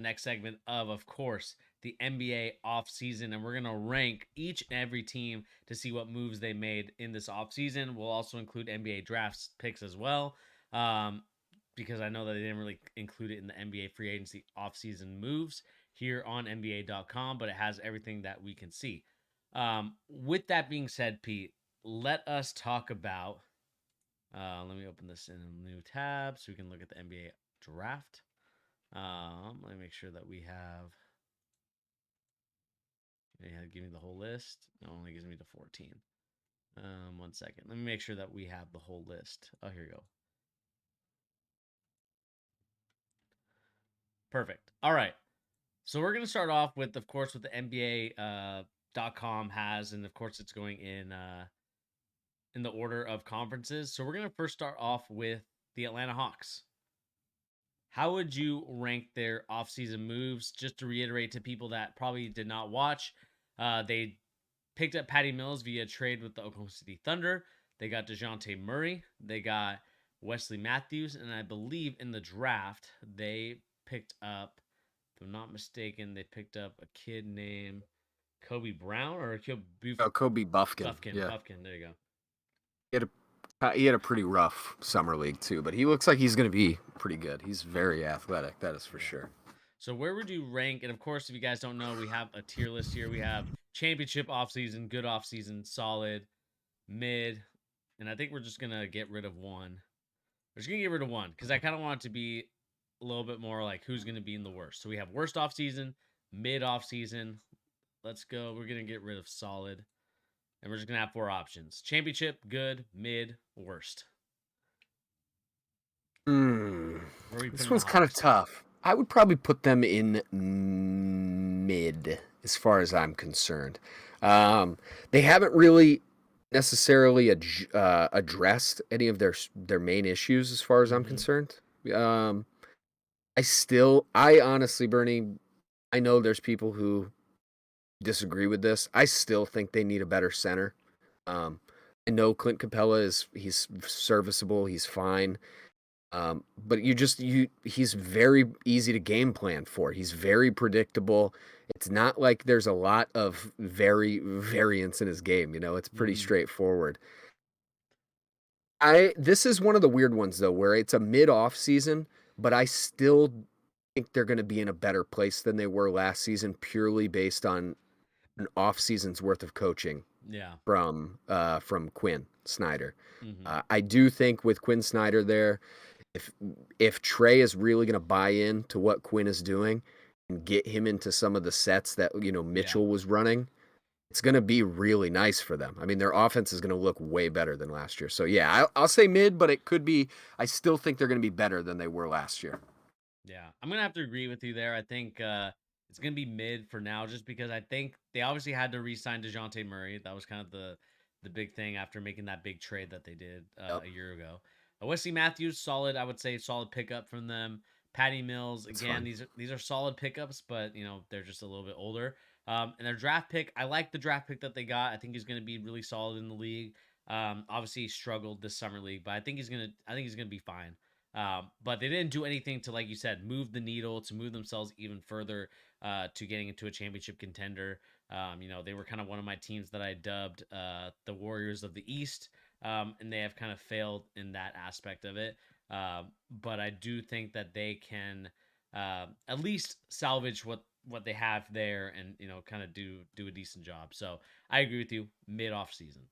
next segment of course, the NBA offseason. And we're going to rank each and every team to see what moves they made in this offseason. We'll also include NBA drafts picks as well, because I know that they didn't really include it in the NBA free agency offseason moves here on NBA.com, but it has everything that we can see. With that being said, Pete, let us talk about. Let me open this in a new tab so we can look at the NBA draft. Let me make sure that we have. Give me the whole list. No, it only gives me the 14. 1 second. Let me make sure that we have the whole list. Oh, here you go. Perfect. All right. So we're gonna start off with, of course, what the NBA.com has, and of course, it's going in the order of conferences. So we're gonna first start off with the Atlanta Hawks. How would you rank their offseason moves? Just to reiterate to people that probably did not watch, they picked up Patty Mills via trade with the Oklahoma City Thunder. They got DeJounte Murray. They got Wesley Matthews. And I believe in the draft, they picked up, if I'm not mistaken, they picked up a kid named Kobe Brown or Kobe Buffkin. Buffkin. Yeah. Buffkin. There you go. He had a pretty rough summer league too, but he looks like he's going to be pretty good. He's very athletic, that is for sure. So where would you rank? And of course, if you guys don't know, we have a tier list here. We have championship offseason, good offseason, solid, mid, and I think we're just gonna get rid of one. We're just gonna get rid of one because I kind of want it to be a little bit more like who's gonna be in the worst. So we have worst offseason, mid offseason. Let's go. We're gonna get rid of solid, and we're just gonna have 4 options: championship, good, mid, worst. This one's kind of tough. I would probably put them in mid as far as I'm concerned. They haven't really necessarily addressed any of their main issues as far as I'm concerned. I honestly, Bernie, I know there's people who disagree with this. I still think they need a better center. I know Clint Capella he's serviceable, he's fine. But he's very easy to game plan for. He's very predictable. It's not like there's a lot of variance in his game. It's pretty straightforward. This is one of the weird ones though, where it's a mid-off season, but I still think they're going to be in a better place than they were last season, purely based on an off season's worth of coaching. Yeah. From Quinn Snyder. I do think with Quinn Snyder there, if Trey is really going to buy in to what Quinn is doing and get him into some of the sets that Mitchell was running, it's going to be really nice for them. I mean, their offense is going to look way better than last year. So yeah, I'll say mid, but it could be. I still think they're going to be better than they were last year. Yeah, I'm gonna have to agree with you there. I think it's gonna be mid for now, just because I think they obviously had to re-sign DeJounte Murray. That was kind of the big thing after making that big trade that they did a year ago. Wesley Matthews, solid. I would say solid pickup from them. Patty Mills, again, these are solid pickups, but they're just a little bit older. And their draft pick, I like the draft pick that they got. I think he's going to be really solid in the league. Obviously, he struggled this summer league, but I think he's gonna be fine. But they didn't do anything to, like you said, move the needle, to move themselves even further to getting into a championship contender. They were kind of one of my teams that I dubbed the Warriors of the East, and they have kind of failed in that aspect of it. But I do think that they can at least salvage what they have there, and kind of do a decent job. So I agree with you, mid off season.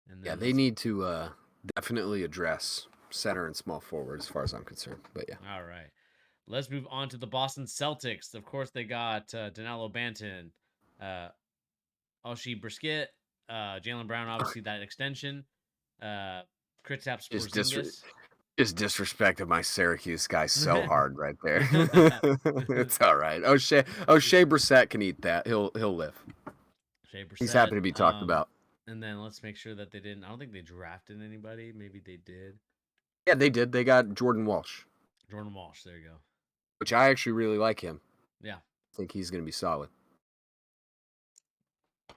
And yeah, they need to definitely address center and small forward as far as I'm concerned. But yeah. All right. Let's move on to the Boston Celtics. Of course, they got Danilo Banton, Oshie Brisket, Jaylen Brown, obviously that extension, Kristaps Porzingis. Just disrespected my Syracuse guy so hard right there. It's all right. O'Shea Brissett can eat that. He'll live. He's happy to be talked about. And then let's make sure that they didn't. I don't think they drafted anybody. Maybe they did. Yeah, they did. They got Jordan Walsh. Jordan Walsh. There you go. Which I actually really like him. Yeah. I think he's going to be solid.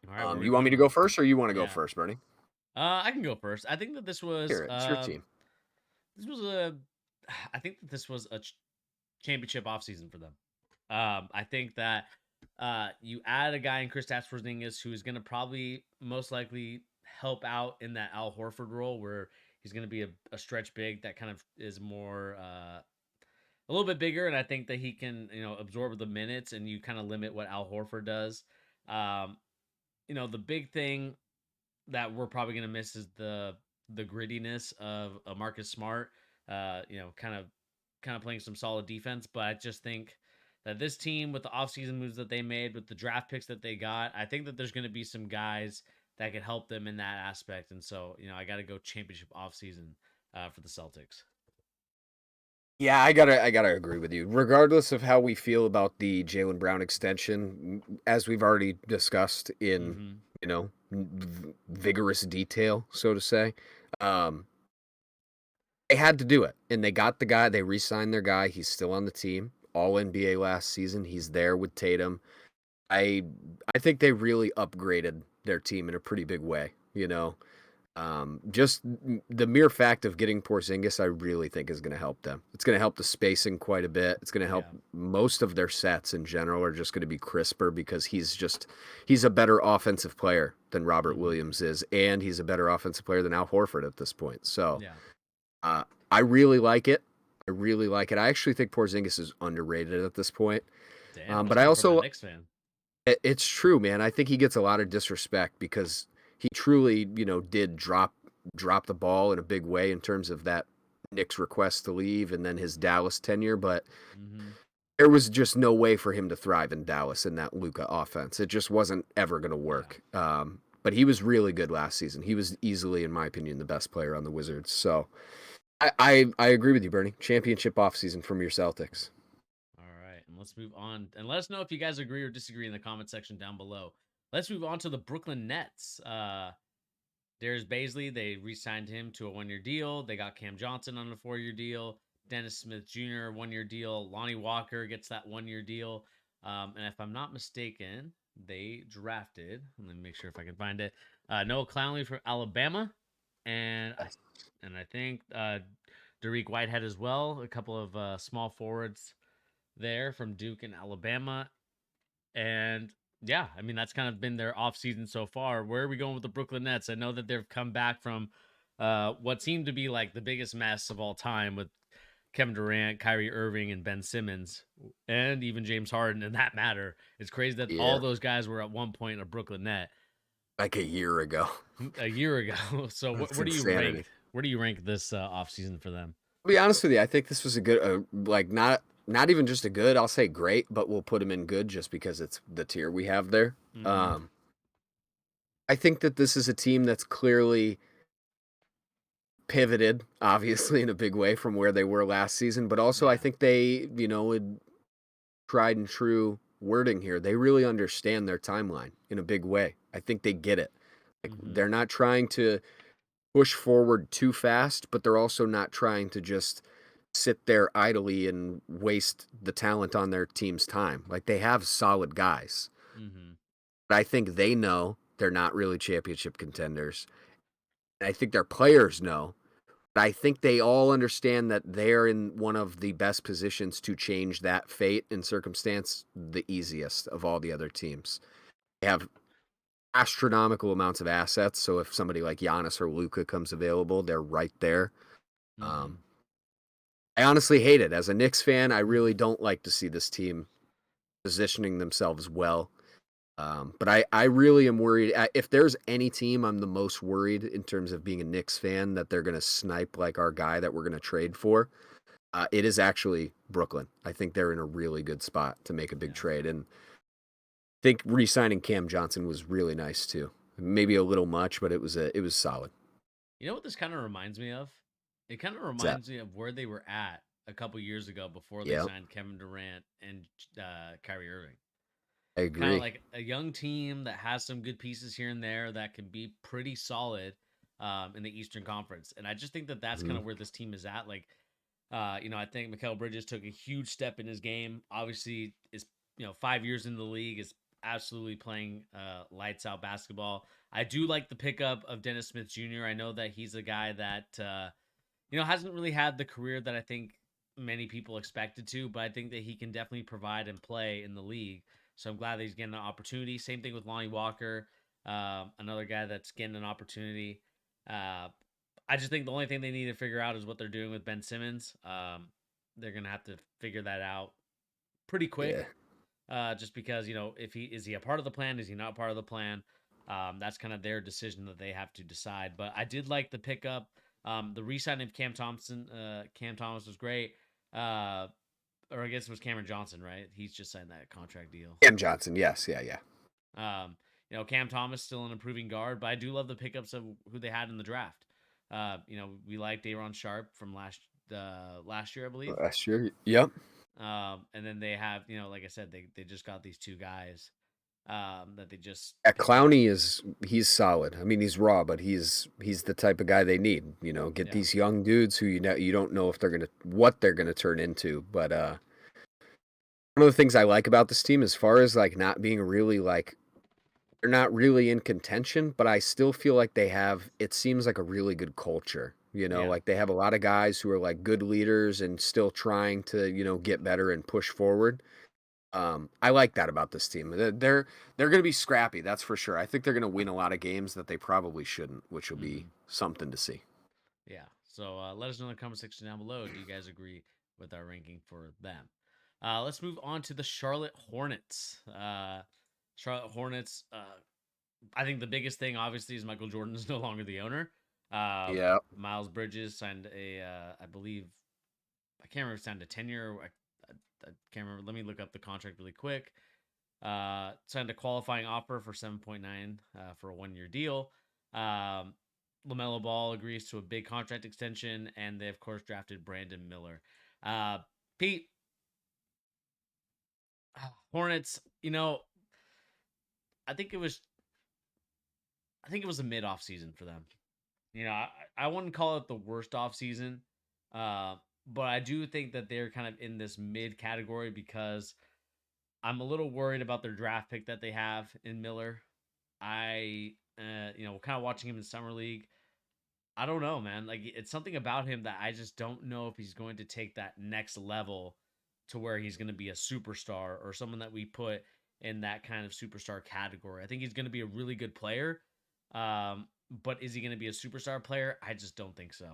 All right. You want me to go first, or you want to go first, Bernie? I can go first. I think that this was. It's your team. I think that this was a championship offseason for them. I think that you add a guy in Kristaps Porzingis who is going to probably most likely help out in that Al Horford role where he's going to be a stretch big that kind of is more a little bit bigger, and I think that he can absorb the minutes, and you kind of limit what Al Horford does. Um, the big thing that we're probably going to miss is the grittiness of a Marcus Smart. Kind of playing some solid defense, but I just think that this team with the offseason moves that they made, with the draft picks that they got, I think that there's going to be some guys that could help them in that aspect. And so, I got to go championship offseason for the Celtics. Yeah, I gotta agree with you. Regardless of how we feel about the Jaylen Brown extension, as we've already discussed in Mm-hmm. vigorous detail, so to say, um, they had to do it, and they got the guy. They re-signed their guy. He's still on the team. All NBA last season. He's there with Tatum. I I think they really upgraded their team in a pretty big way. Just the mere fact of getting Porzingis, I really think is going to help them. It's going to help the spacing quite a bit. It's going to help Yeah. most of their sets in general are just going to be crisper because he's a better offensive player than Robert Mm-hmm. Williams is, and he's a better offensive player than Al Horford at this point. So Yeah. I really like it. I really like it. I actually think Porzingis is underrated at this point. Damn, that's But I coming from a also Knicks fan. it's true, man. I think he gets a lot of disrespect because he truly, did drop the ball in a big way in terms of that Knicks request to leave and then his Dallas tenure, but Mm-hmm. there was just no way for him to thrive in Dallas in that Luka offense. It just wasn't ever going to Yeah. work. But he was really good last season. He was easily, in my opinion, the best player on the Wizards. So I agree with you, Bernie. Championship offseason from your Celtics. All right, and let's move on. And let us know if you guys agree or disagree in the comment section down below. Let's move on to the Brooklyn Nets. Darius Baisley, they re-signed him to a 1-year deal. They got Cam Johnson on a 4-year deal. Dennis Smith Jr. 1-year deal. Lonnie Walker gets that 1-year deal. And if I'm not mistaken, they drafted. Let me make sure if I can find it. Noah Clowney from Alabama, and I think Dariq Whitehead as well. A couple of small forwards there from Duke and Alabama. And yeah, I mean, that's kind of been their offseason so far. Where are we going with the Brooklyn Nets? I know that they've come back from what seemed to be like the biggest mess of all time with Kevin Durant, Kyrie Irving, and Ben Simmons, and even James Harden in that matter. It's crazy that all Yeah, those guys were at one point a Brooklyn Net like a year ago. a year ago. So That's where do you rank? insanity. Where do you rank this offseason for them? To be honest with you, I think this was a good, like not even just a good. I'll say great, but we'll put him in good just because it's the tier we have there. Mm-hmm. Um, I think that this is a team that's clearly pivoted, obviously in a big way from where they were last season, but also I Yeah. think they, would tried and true wording here. They really understand their timeline in a big way. I think they get it. Like Mm-hmm. they're not trying to push forward too fast, but they're also not trying to just sit there idly and waste the talent on their team's time. Like they have solid guys. Mm-hmm. But I think they know they're not really championship contenders. And I think their players know. But I think they all understand that they're in one of the best positions to change that fate and circumstance the easiest of all the other teams. They have astronomical amounts of assets. So if somebody like Giannis or Luka comes available, they're right there. Mm-hmm. Um, I honestly hate it. As a Knicks fan, I really don't like to see this team positioning themselves well. But I really am worried. If there's any team I'm the most worried in terms of being a Knicks fan that they're going to snipe like our guy that we're going to trade for, it is actually Brooklyn. I think they're in a really good spot to make a big Yeah. trade. And I think re-signing Cam Johnson was really nice too. Maybe a little much, but it was solid. You know what this kind of reminds me of? It kind of What's that? reminds me of where they were at a couple years ago before they Yeah, signed Kevin Durant and Kyrie Irving. I Kind of agree. like a young team that has some good pieces here and there that can be pretty solid in the Eastern Conference. And I just think that that's kind Mhm. of where this team is at. Like, I think Mikal Bridges took a huge step in his game. Obviously, is 5 years in the league, is absolutely playing lights out basketball. I do like the pickup of Dennis Smith Jr. I know that he's a guy that hasn't really had the career that I think many people expected to, but I think that he can definitely provide and play in the league. So I'm glad that he's getting an opportunity. Same thing with Lonnie Walker, another guy that's getting an opportunity. Uh, I just think the only thing they need to figure out is what they're doing with Ben Simmons. They're gonna have to figure that out pretty quick. Yeah. Just because if he is he a part of the plan, is he not part of the plan? That's kind of their decision that they have to decide. But I did like the pickup. The re-signing of Cam Thompson. Cam Thomas was great. Or I guess it was Cameron Johnson, right? He's just signed that contract deal. Cam Johnson, yes, yeah. Cam Thomas still an improving guard, but I do love the pickups of who they had in the draft. We liked Aaron Sharp from last year, I believe. Last year, yep. And then they have, like I said, they just got these two guys that they just Clowney he's solid. I mean, he's raw, but he's the type of guy they need. Get these young dudes who you don't know if what they're gonna turn into. But one of the things I like about this team, as far as like not being really like they're not really in contention, but I still feel like they have. It seems like a really good culture. Like they have a lot of guys who are like good leaders and still trying to get better and push forward. I like that about this team. They're going to be scrappy, that's for sure. I think they're going to win a lot of games that they probably shouldn't, which will be something to see. Yeah. So let us know in the comment section down below. Do you guys agree with our ranking for them? Let's move on to the Charlotte Hornets. Charlotte Hornets. I think the biggest thing, obviously, is Michael Jordan is no longer the owner. Yeah. Miles Bridges signed I believe, I can't remember if he signed a 10-year. I can't remember. Let me look up the contract really quick. Signed a qualifying offer for 7.9 for a 1-year deal. LaMelo Ball agrees to a big contract extension, and they of course drafted Brandon Miller. Pete, Hornets. I think it was a mid off season for them. I wouldn't call it the worst off season, but I do think that they're kind of in this mid category because I'm a little worried about their draft pick that they have in Miller. I, kind of watching him in summer league. I don't know, man. Like it's something about him that I just don't know if he's going to take that next level to where he's going to be a superstar or someone that we put in that kind of superstar category. I think he's going to be a really good player. But is he going to be a superstar player? I just don't think so.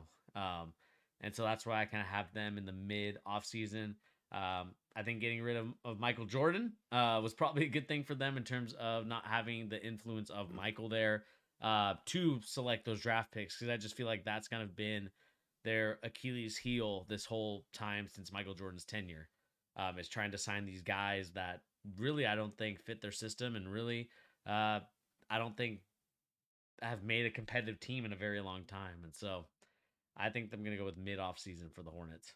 And so that's why I kind of have them in the mid off season. I think getting rid of Michael Jordan was probably a good thing for them in terms of not having the influence of Michael there to select those draft picks, because I just feel like that's kind of been their Achilles heel this whole time since Michael Jordan's tenure, is trying to sign these guys that really I don't think fit their system, and really I don't think have made a competitive team in a very long time. And so I think I'm going to go with mid off season for the Hornets.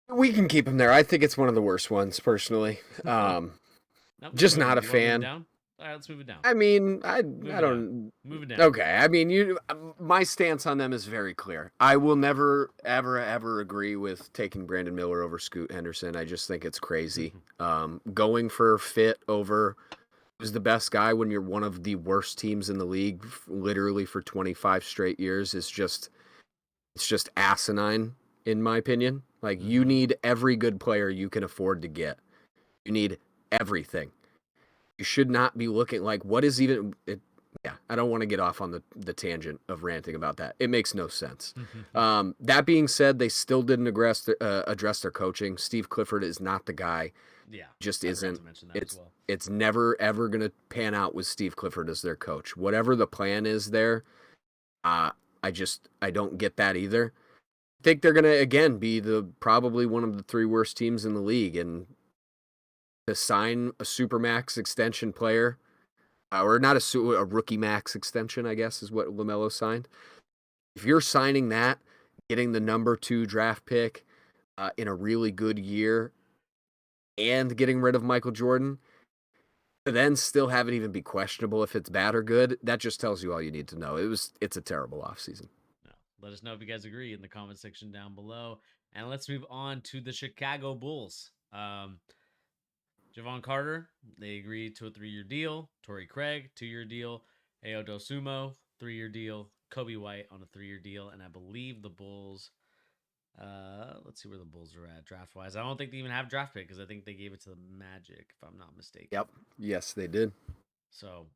We can keep him there. I think it's one of the worst ones, personally. No, just not a fan. All right, let's move it down. I mean, I don't move it down. Okay, I mean, my stance on them is very clear. I will never, ever agree with taking Brandon Miller over Scoot Henderson. I just think it's crazy. Going for fit over who's the best guy when you're one of the worst teams in the league, literally for 25 straight years, it's just asinine, in my opinion. Like, you need every good player you can afford to get. You need everything. You should not be looking like what is even it. Yeah, I don't want to get off on the tangent of ranting about that. It makes no sense. That being said, they still didn't address their coaching. Steve Clifford is not the guy. Yeah, just isn't. It's never ever going to pan out with Steve Clifford as their coach. Whatever the plan is there, I don't get that either. I think they're going to again be probably one of the 3 worst teams in the league, and to sign a supermax extension player, or not a rookie max extension, I guess is what LaMelo signed. If you're signing that, getting the number 2 draft pick in a really good year, and getting rid of Michael Jordan, then still have it even be questionable if it's bad or good, that just tells you all you need to know. It's a terrible offseason. No. Let us know if you guys agree in the comment section down below. And let's move on to the Chicago Bulls. Javon Carter, they agreed to a 3-year deal. Torrey Craig, 2-year deal. Ayo Dosunmu, 3-year deal. Kobe White on a 3-year deal. And I believe the Bulls Let's see where the Bulls are at draft wise. I don't think they even have draft pick because I think they gave it to the Magic, if I'm not mistaken. Yep. Yes, they did. So,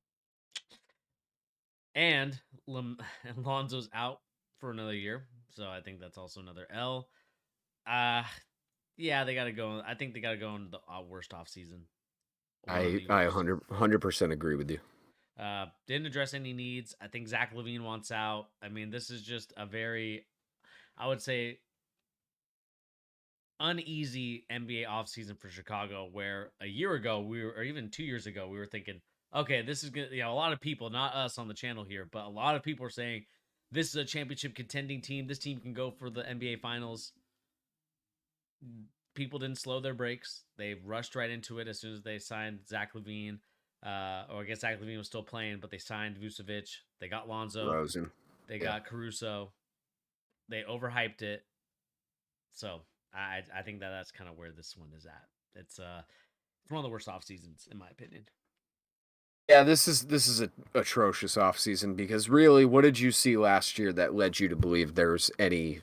and Lonzo's out for another year, so I think that's also another L. Uh yeah, they got to go. I think they got to go in the worst off season. One of I the I worst. 100% agree with you. Didn't address any needs. I think Zach Levine wants out. I mean, this is just a very, I would say, uneasy NBA offseason for Chicago, where a year ago or even 2 years ago, we were thinking, okay, this is good. A lot of people, not us on the channel here, but a lot of people are saying this is a championship contending team. This team can go for the NBA Finals. People didn't slow their brakes. They rushed right into it as soon as they signed Zach Levine. Or I guess Zach Levine was still playing, but they signed Vucevic. They got Lonzo. Rosen. They Yeah. got Caruso. They overhyped it. So I think that's kind of where this one is at. It's one of the worst off seasons in my opinion. Yeah, this is a atrocious offseason because really, what did you see last year that led you to believe there's any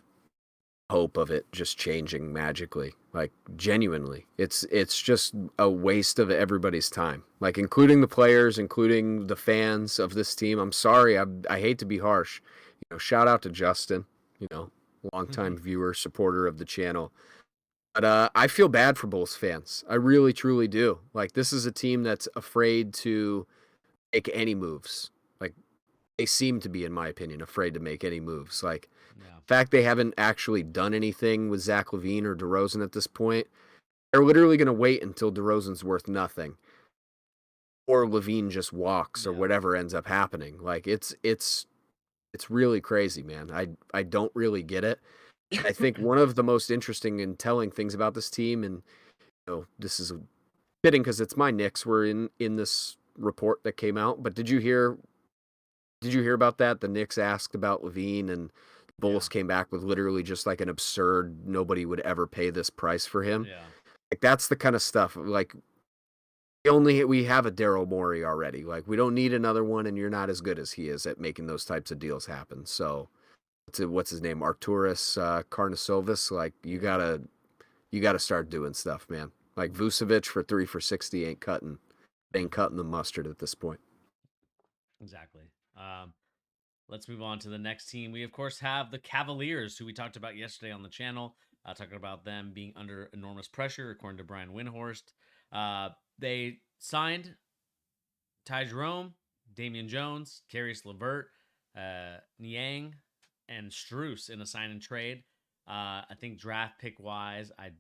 hope of it just changing magically? Like genuinely. It's just a waste of everybody's time. Like including the players, including the fans of this team. I'm sorry, I hate to be harsh. Shout out to Justin, longtime viewer, supporter of the channel. But I feel bad for Bulls fans. I really, truly do. Like, this is a team that's afraid to make any moves. Like, they seem to be, in my opinion, afraid to make any moves. Like, Yeah. the fact they haven't actually done anything with Zach LaVine or DeRozan at this point, they're literally going to wait until DeRozan's worth nothing, or LaVine just walks, or Yeah. whatever ends up happening. Like, it's really crazy, man. I don't really get it. I think one of the most interesting and telling things about this team, and this is fitting because it's my Knicks were in this report that came out. But did you hear about that? The Knicks asked about Levine, and the Bulls Yeah. came back with literally just like an absurd, nobody would ever pay this price for him. Yeah. Like that's the kind of stuff. Like we have a Daryl Morey already. Like we don't need another one, and you're not as good as he is at making those types of deals happen. So what's his name? Arturas Karnisovas. Like you gotta start doing stuff, man. Like Vucevic for 3 for 60 ain't cutting the mustard at this point. Exactly. Let's move on to the next team. We of course have the Cavaliers, who we talked about yesterday on the channel, talking about them being under enormous pressure, according to Brian Windhorst. They signed Ty Jerome, Damian Jones, Caris LeVert, Niang, and Struess in a sign and trade. I think draft pick wise, I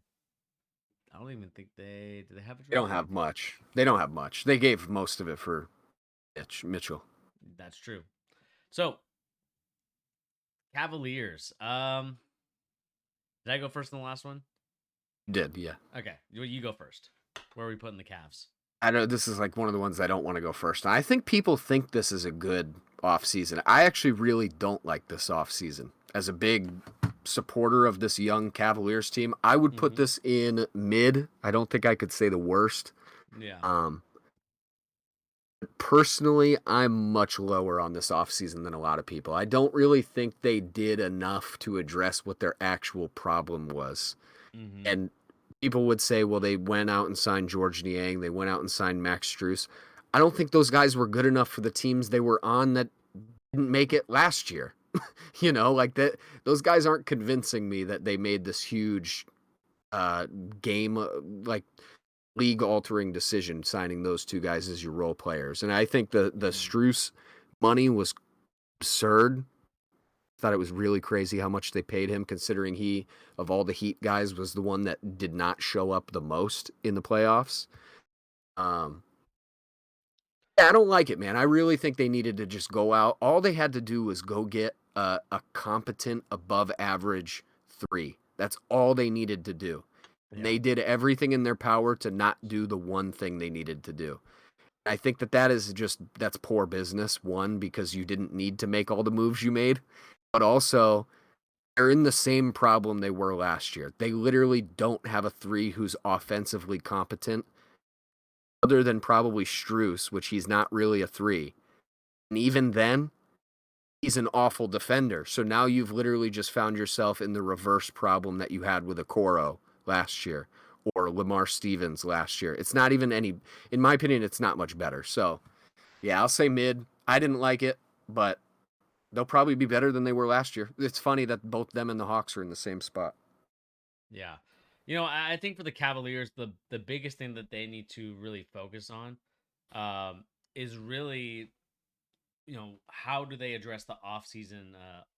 don't even think do they have a They draft don't pick? have much. They don't have much. They gave most of it for Mitchell. That's true. So Cavaliers. Did I go first in the last one? Did, yeah. Okay, you go first. Where are we putting the Cavs? I know this is like one of the ones I don't want to go first. I think people think this is a good offseason. I actually really don't like this offseason. As a big supporter of this young Cavaliers team, I would put this in mid. I don't think I could say the worst. Yeah. Personally, I'm much lower on this offseason than a lot of people. I don't really think they did enough to address what their actual problem was. Mm-hmm. And people would say, well, they went out and signed George Niang. They went out and signed Max Strus. I don't think those guys were good enough for the teams they were on that didn't make it last year. Like that. Those guys aren't convincing me that they made this huge game, like league-altering decision signing those two guys as your role players. And I think the Strus money was absurd. Thought it was really crazy how much they paid him, considering he, of all the Heat guys, was the one that did not show up the most in the playoffs. Yeah, I don't like it, man. I really think they needed to just go out. All they had to do was go get a competent, above-average 3. That's all they needed to do. And they did everything in their power to not do the one thing they needed to do. I think that's poor business. One, because you didn't need to make all the moves you made, but also they're in the same problem they were last year. They literally don't have a 3 who's offensively competent, other than probably Strus, which he's not really a 3. And even then, he's an awful defender. So now you've literally just found yourself in the reverse problem that you had with Okoro last year or Lamar Stevens last year. It's not even any, in my opinion, it's not much better. So yeah, I'll say mid. I didn't like it, but they'll probably be better than they were last year. It's funny that both them and the Hawks are in the same spot. Yeah. I think for the Cavaliers, the biggest thing that they need to really focus on is really, how do they address the offseason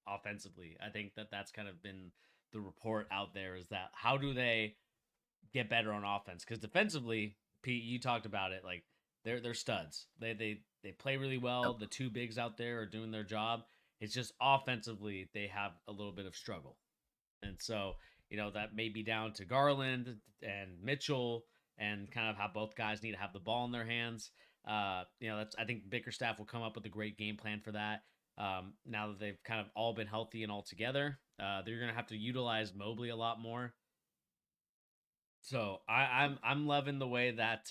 offensively? I think that that's kind of been the report out there, is that how do they get better on offense? Because defensively, Pete, you talked about it, like they're studs. They play really well. Yep. The two bigs out there are doing their job. It's just offensively they have a little bit of struggle. And so, that may be down to Garland and Mitchell, and kind of how both guys need to have the ball in their hands. That's, I think Bickerstaff will come up with a great game plan for that. Now that they've kind of all been healthy and all together, they're going to have to utilize Mobley a lot more. So I'm loving the way that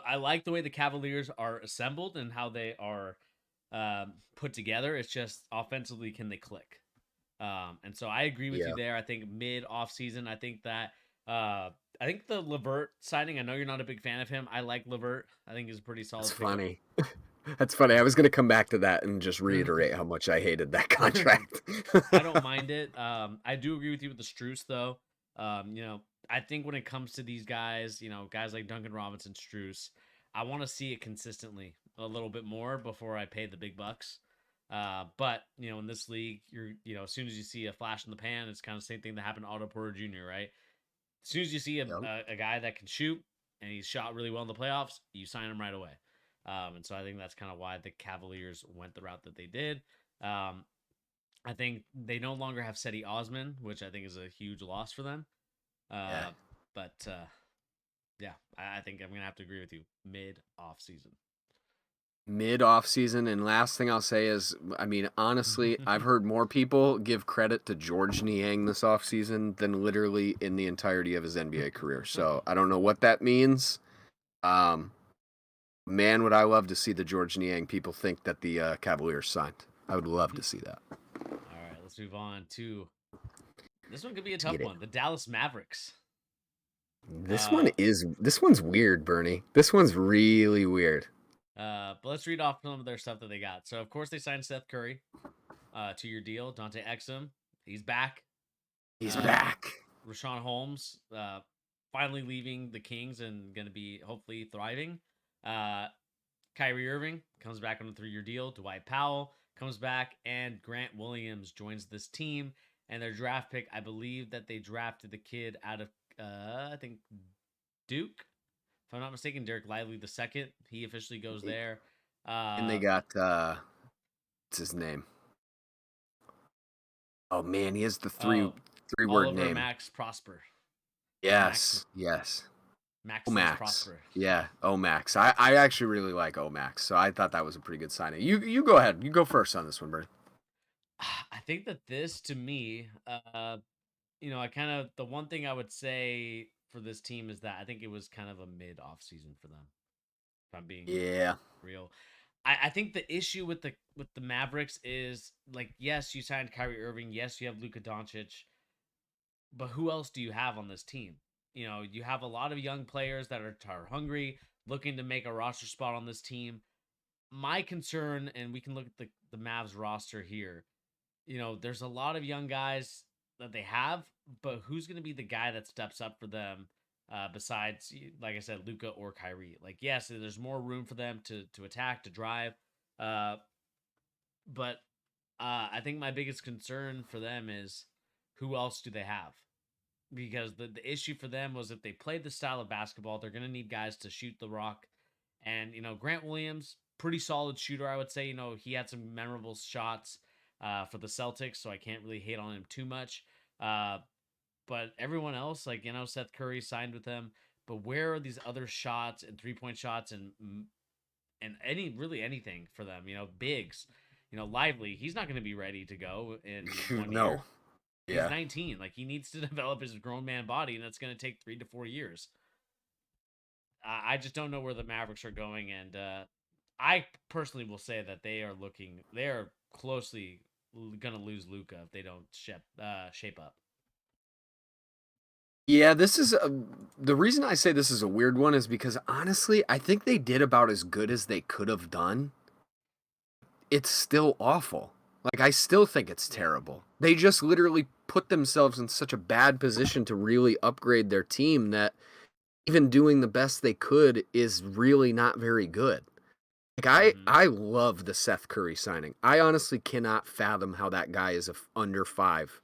I like the way the Cavaliers are assembled and how they are put together. It's just offensively, can they click? And so I agree with you Yeah. there. I think mid off season, I think that I think the Levert signing. I know you're not a big fan of him. I like Levert. I think he's a pretty That's solid pickup. funny. That's funny. I was going to come back to that and just reiterate how much I hated that contract. I don't mind it. I do agree with you with the Strus though. I think when it comes to these guys, guys like Duncan Robinson, Strus, I want to see it consistently a little bit more before I pay the big bucks. But in this league, as soon as you see a flash in the pan, it's kind of the same thing that happened to Otto Porter Jr., right? As soon as you see Yep. a guy that can shoot and he's shot really well in the playoffs, you sign him right away. And so I think that's kind of why the Cavaliers went the route that they did. I think they no longer have Cedi Osman, which I think is a huge loss for them. Yeah. But yeah, I think I'm gonna have to agree with you. Mid off season. Mid off season, and last thing I'll say is, I mean, honestly, I've heard more people give credit to George Niang this off season than literally in the entirety of his NBA career. So I don't know what that means. Um, man, would I love to see the George Niang people think that the Cavaliers signed. I would love to see that. All right, let's move on to this one. Could be a tough Get it. one. The Dallas Mavericks. This Uh, one's weird, Bernie. This one's really weird. but let's read off some of their stuff that they got. So of course they signed Seth Curry, 2-year deal. Dante Exum, he's back. He's back. Rashawn Holmes, finally leaving the Kings and going to be hopefully thriving. Kyrie Irving comes back on a 3-year deal. Dwight Powell comes back, and Grant Williams joins this team. And their draft pick, I believe that they drafted the kid out of, I think, Duke. If I'm not mistaken, Derek Lively the second. He officially goes there. And they got what's his name? Oh man, he has the three word Oliver name. Max Prosper. Yes, yes. Max Prosper. Yeah, Omax. I actually really like Omax, so I thought that was a pretty good signing. You go ahead. You go first on this one, Bernie. I think that this, to me, I kind of, the one thing I would say for this team is that I think it was kind of a mid off season for them. If I'm being real, I think the issue with the Mavericks is, like, yes, you signed Kyrie Irving, yes, you have Luka Doncic, but who else do you have on this team? You have a lot of young players that are hungry, looking to make a roster spot on this team. My concern, and we can look at the Mavs roster here. There's a lot of young guys that they have, but who's going to be the guy that steps up for them besides, like I said, Luka or Kyrie? Like, yes, there's more room for them to attack, to drive, but I think my biggest concern for them is who else do they have? Because the issue for them was, if they played the style of basketball, they're going to need guys to shoot the rock. And, Grant Williams, pretty solid shooter, I would say. He had some memorable shots for the Celtics, so I can't really hate on him too much. But everyone else, like, Seth Curry signed with them. But where are these other shots and 3-point shots and anything for them? Bigs, Lively. He's not going to be ready to go in 1 No. year. Yeah. He's 19. Like, he needs to develop his grown man body, and that's going to take 3 to 4 years. I just don't know where the Mavericks are going, and I personally will say that they are closely gonna lose Luca if they don't shape up. Yeah, the reason I say this is a weird one is because honestly, I think they did about as good as they could have done. It's still awful. Like, I still think it's Yeah. terrible. They just literally put themselves in such a bad position to really upgrade their team that even doing the best they could is really not very good. Like, Mm-hmm. I love the Seth Curry signing. I honestly cannot fathom how that guy is under $5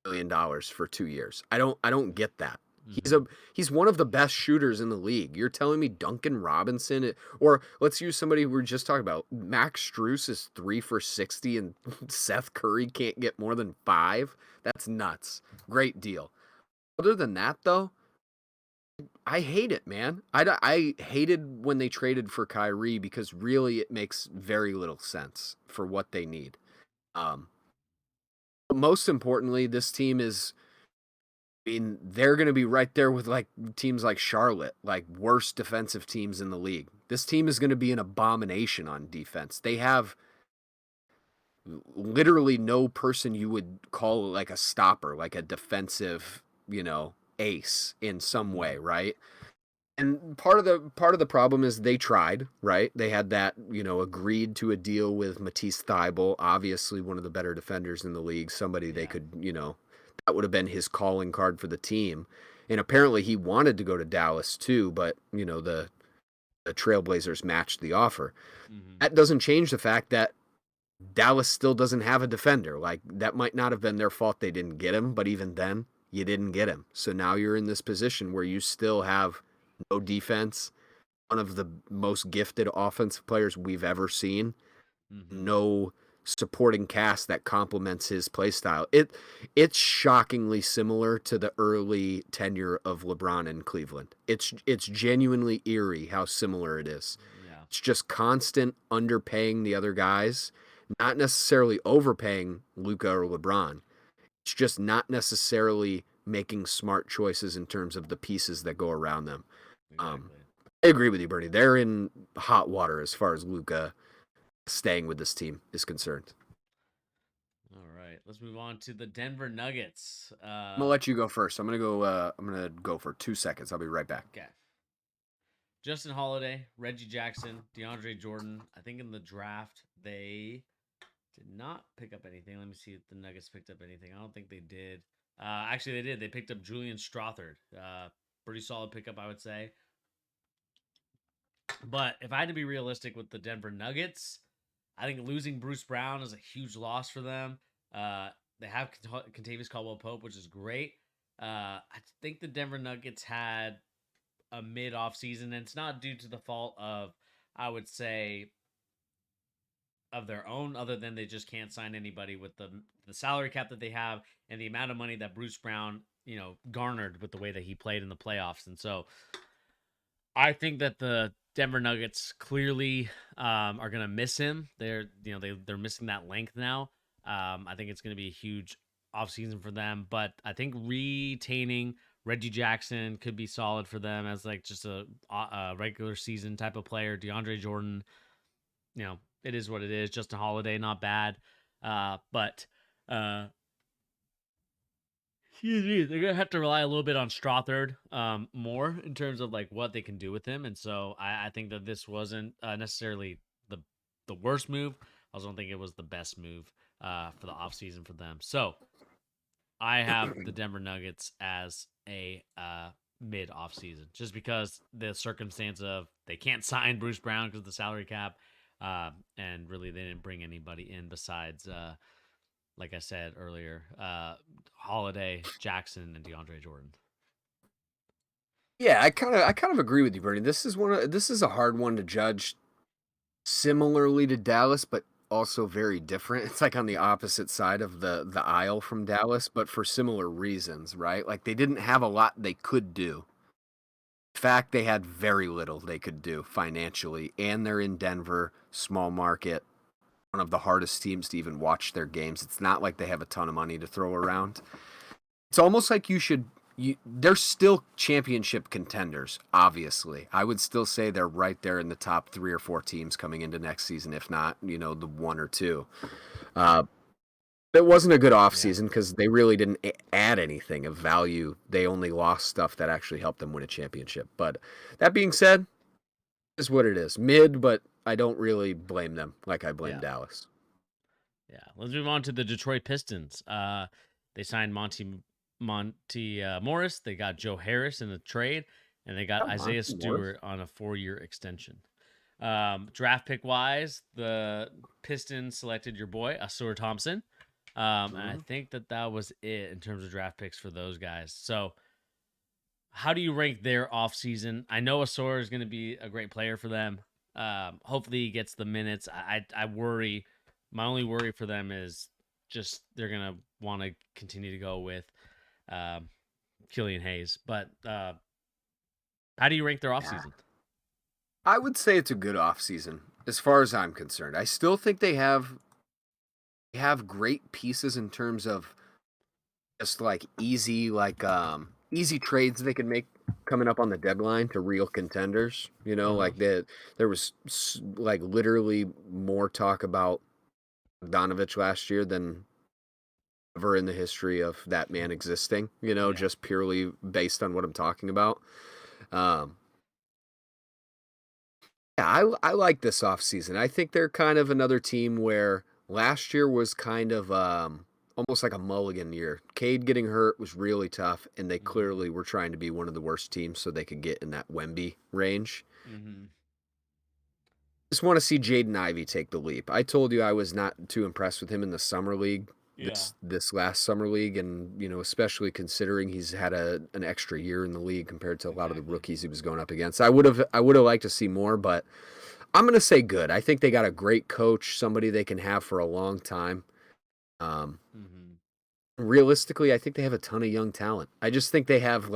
million for 2 years. I don't get that. Mm-hmm. He's one of the best shooters in the league. You're telling me Duncan Robinson, or let's use somebody we were just talking about. Max Strus is 3 for 60, and Seth Curry can't get more than 5. That's nuts. Great deal. Other than that, though, I hate it, man. I hated when they traded for Kyrie because really it makes very little sense for what they need. Um, but most importantly, this team is, I mean, they're going to be right there with like teams like Charlotte, like worst defensive teams in the league. This team is going to be an abomination on defense. They have literally no person you would call like a stopper, like a defensive, ace in some Mm-hmm. way, right? And part of the problem is they tried, right? They had that, agreed to a deal with Matisse Thybulle, obviously one of the better defenders in the league, somebody they Yeah. could, that would have been his calling card for the team. And apparently he wanted to go to Dallas too, but, the Trailblazers matched the offer. Mm-hmm. That doesn't change the fact that Dallas still doesn't have a defender. Like, that might not have been their fault they didn't get him, but even then, you didn't get him. So now you're in this position where you still have no defense, one of the most gifted offensive players we've ever seen, Mm-hmm. no supporting cast that complements his play style. It's shockingly similar to the early tenure of LeBron in Cleveland. It's genuinely eerie how similar it is. Yeah. It's just constant underpaying the other guys, not necessarily overpaying Luca or LeBron. It's just not necessarily making smart choices in terms of the pieces that go around them. Um, Exactly. I agree with you, Bernie. They're in hot water as far as Luca staying with this team is concerned. All right. Let's move on to the Denver Nuggets. I'm gonna let you go first. I'm gonna go. I'm gonna go for 2 seconds. I'll be right back. Okay. Justin Holiday, Reggie Jackson, DeAndre Jordan. I think in the draft they did not pick up anything. Let me see if the Nuggets picked up anything. I don't think they did. Actually, they did. They picked up Julian Strouthard. Pretty solid pickup, I would say. But if I had to be realistic with the Denver Nuggets, I think losing Bruce Brown is a huge loss for them. They have Contavious Caldwell Pope, which is great. I think the Denver Nuggets had a mid off season, and it's not due to the fault of, I would say, of their own, other than they just can't sign anybody with the salary cap that they have and the amount of money that Bruce Brown garnered with the way that he played in the playoffs. And so I think that the Denver Nuggets clearly are going to miss him. They're missing that length now. I think it's going to be a huge offseason for them, but I think retaining Reggie Jackson could be solid for them as like just a regular season type of player. DeAndre Jordan, it is what it is. Justin Holiday, not bad, but excuse me, they're gonna have to rely a little bit on Strouthard more in terms of like what they can do with him, and so I think that this wasn't necessarily the worst move. I also don't think it was the best move for the offseason for them. So I have the Denver Nuggets as a mid offseason just because the circumstance of they can't sign Bruce Brown because of the salary cap, and really they didn't bring anybody in besides like I said earlier, Holiday, Jackson, and DeAndre Jordan. Yeah, I kind of agree with you, Bernie. This is a hard one to judge. Similarly to Dallas, but also very different. It's like on the opposite side of the aisle from Dallas, but for similar reasons, right? Like they didn't have a lot they could do. In fact, they had very little they could do financially, and they're in Denver, small market, one of the hardest teams to even watch their games. It's not like they have a ton of money to throw around. It's almost like you should they're still championship contenders. Obviously, I would still say they're right there in the top 3 or 4 teams coming into next season, if not, the 1 or 2. It wasn't a good Yeah. offseason because they really didn't add anything of value. They only lost stuff that actually helped them win a championship. But that being said, is what it is. Mid, but I don't really blame them like I blame Yeah. Dallas. Yeah. Let's move on to the Detroit Pistons. They signed Monty Morris. They got Joe Harris in a trade, and they got Oh, Isaiah Monty Morris. Stewart on a 4-year extension. Draft pick wise, the Pistons selected your boy Asur Thompson. And I think that was it in terms of draft picks for those guys. So, how do you rank their offseason? I know Asor is going to be a great player for them. Hopefully, he gets the minutes. I worry. My only worry for them is just they're going to want to continue to go with Killian Hayes. But how do you rank their offseason? I would say it's a good offseason as far as I'm concerned. I still think they have great pieces in terms of just like easy trades they could make coming up on the deadline to real contenders. Like that there was like literally more talk about Bogdanovich last year than ever in the history of that man existing, Yeah. just purely based on what I'm talking about. Um, yeah, I like this offseason. I think they're kind of another team where last year was kind of almost like a mulligan year. Cade getting hurt was really tough, and they clearly were trying to be one of the worst teams so they could get in that Wemby range. Just want to see Jaden Ivey take the leap. I told you I was not too impressed with him in the summer league. This last summer league, and especially considering he's had an extra year in the league compared to a lot of the rookies he was going up against. I would have liked to see more, but I'm gonna say good. I think they got a great coach, somebody they can have for a long time. Realistically, I think they have a ton of young talent. I just think they have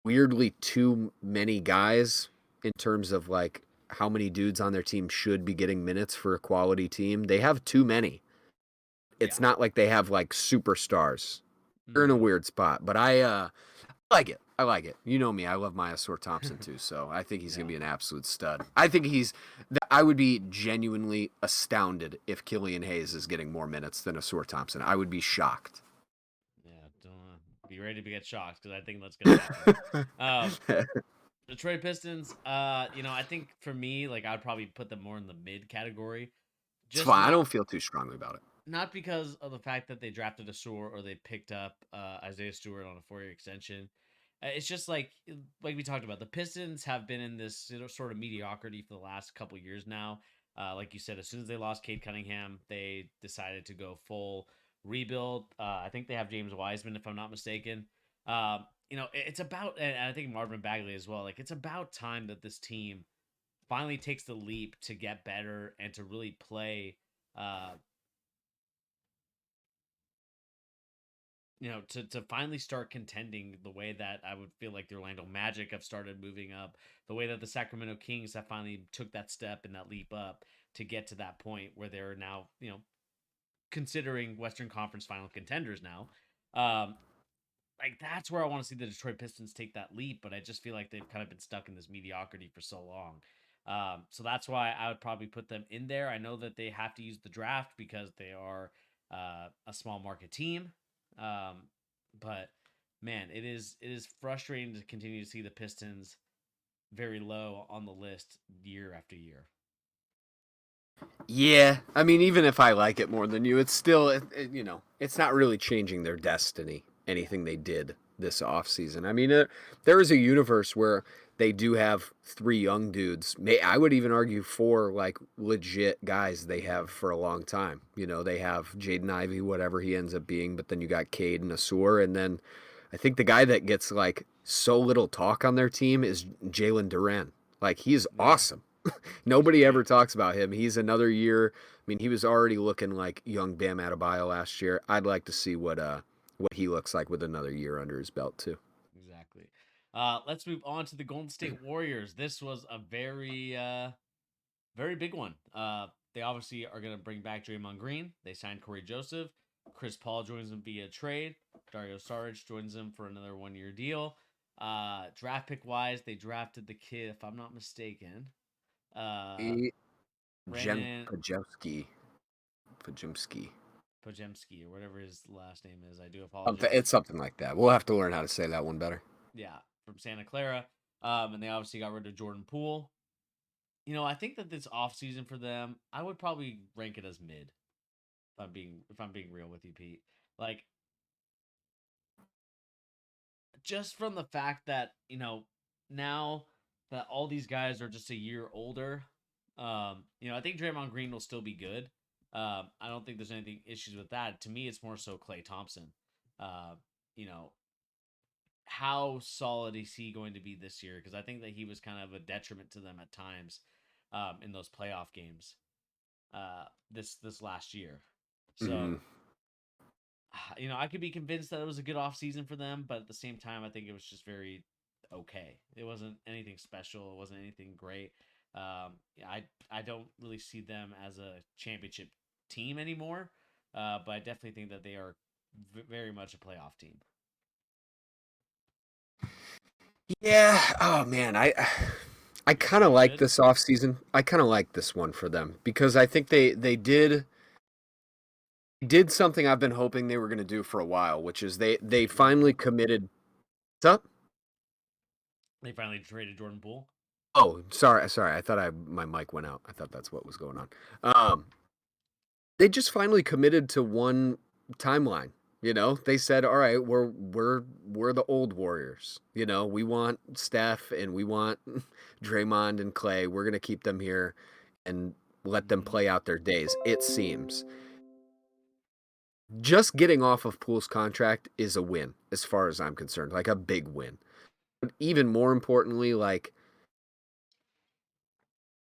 weirdly too many guys in terms of like how many dudes on their team should be getting minutes for a quality team. They have too many. It's not like they have like superstars. They're in a weird spot, but I like it. I like it. You know me. I love my Asor Thompson too, so I think he's gonna be an absolute stud. I think I would be genuinely astounded if Killian Hayes is getting more minutes than Asor Thompson. I would be shocked. Yeah, don't be ready to get shocked because I think that's gonna happen. Detroit Pistons. I think for me, like I'd probably put them more in the mid category. It's fine. I don't feel too strongly about it. Not because of the fact that they drafted Asur or they picked up Isaiah Stewart on a 4-year extension. It's just like we talked about. The Pistons have been in this sort of mediocrity for the last couple years now. Like you said, as soon as they lost Cade Cunningham, they decided to go full rebuild. I think they have James Wiseman, if I'm not mistaken. It's about, and I think Marvin Bagley as well. Like it's about time that this team finally takes the leap to get better and to really play. To finally start contending the way that I would feel like the Orlando Magic have started moving up, the way that the Sacramento Kings have finally took that step and that leap up to get to that point where they're now, considering Western Conference final contenders now. Like that's where I want to see the Detroit Pistons take that leap, but I just feel like they've kind of been stuck in this mediocrity for so long. So that's why I would probably put them in there. I know that they have to use the draft because they are a small market team. But man, it is frustrating to continue to see the Pistons very low on the list year after year. Yeah, I mean, even if I like it more than you, it's still, it's not really changing their destiny, anything they did this offseason. I mean, there is a universe where they do have 3 young dudes. I would even argue 4 like legit guys they have for a long time. They have Jaden Ivey, whatever he ends up being, but then you got Cade and Asur, and then I think the guy that gets like so little talk on their team is Jalen Duren. Like he's awesome. Nobody ever talks about him. He's another year. I mean, he was already looking like young Bam Adebayo last year. I'd like to see what he looks like with another year under his belt too. Exactly. Let's move on to the Golden State Warriors. This was a very very big one. They obviously are going to bring back Draymond Green. They signed Corey Joseph. Chris Paul joins them via trade. Dario Saric joins them for another 1-year deal. Draft pick wise, they drafted the kid, if I'm not mistaken. Brandon Pajemski. Pojemski or whatever his last name is. I do apologize. It's something like that. We'll have to learn how to say that one better. Yeah, from Santa Clara. And they obviously got rid of Jordan Poole. I think that this offseason for them, I would probably rank it as mid. If I'm being real with you, Pete. Like, just from the fact that, now that all these guys are just a year older, I think Draymond Green will still be good. I don't think there's anything issues with that. To me, it's more so Klay Thompson. You know, how solid is he going to be this year? Because I think that he was kind of a detriment to them at times in those playoff games this last year. So, I could be convinced that it was a good off season for them, but at the same time, I think it was just very okay. It wasn't anything special. It wasn't anything great. I don't really see them as a championship team anymore, but I definitely think that they are very much a playoff team. Yeah. Oh man, I kind of like this offseason. I kind of like this one for them because I think they did something I've been hoping they were going to do for a while, which is they finally committed. What's up? They finally traded Jordan Poole. Oh, sorry. I thought my mic went out. I thought that's what was going on. They just finally committed to one timeline. They said, "All right, we're the old Warriors. We want Steph and we want Draymond and Klay. We're gonna keep them here and let them play out their days." It seems. Just getting off of Poole's contract is a win, as far as I'm concerned, like a big win. But even more importantly, like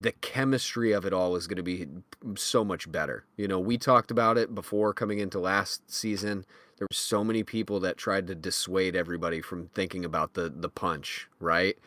the chemistry of it all is going to be so much better. We talked about it before coming into last season. There were so many people that tried to dissuade everybody from thinking about the punch, right?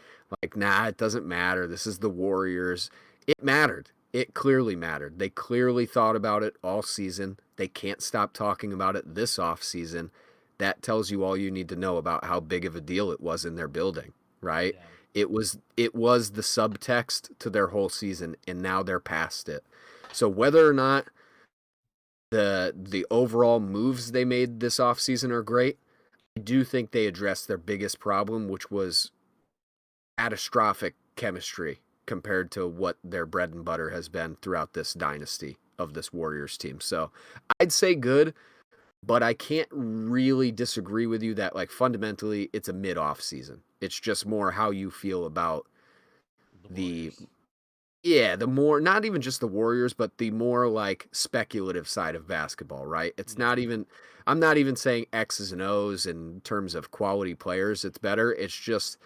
Like, nah, it doesn't matter. This is the Warriors. It mattered. It clearly mattered. They clearly thought about it all season. They can't stop talking about it this offseason. That tells you all you need to know about how big of a deal it was in their building, right? Yeah. It was the subtext to their whole season, and now they're past it. So whether or not the overall moves they made this offseason are great, I do think they addressed their biggest problem, which was catastrophic chemistry compared to what their bread and butter has been throughout this dynasty of this Warriors team. So I'd say good, but I can't really disagree with you that, like, fundamentally it's a mid-off season. It's just more how you feel about the more, not even just the Warriors, but the more like speculative side of basketball, right? It's not even, I'm not even saying X's and O's in terms of quality players. It's better. It's just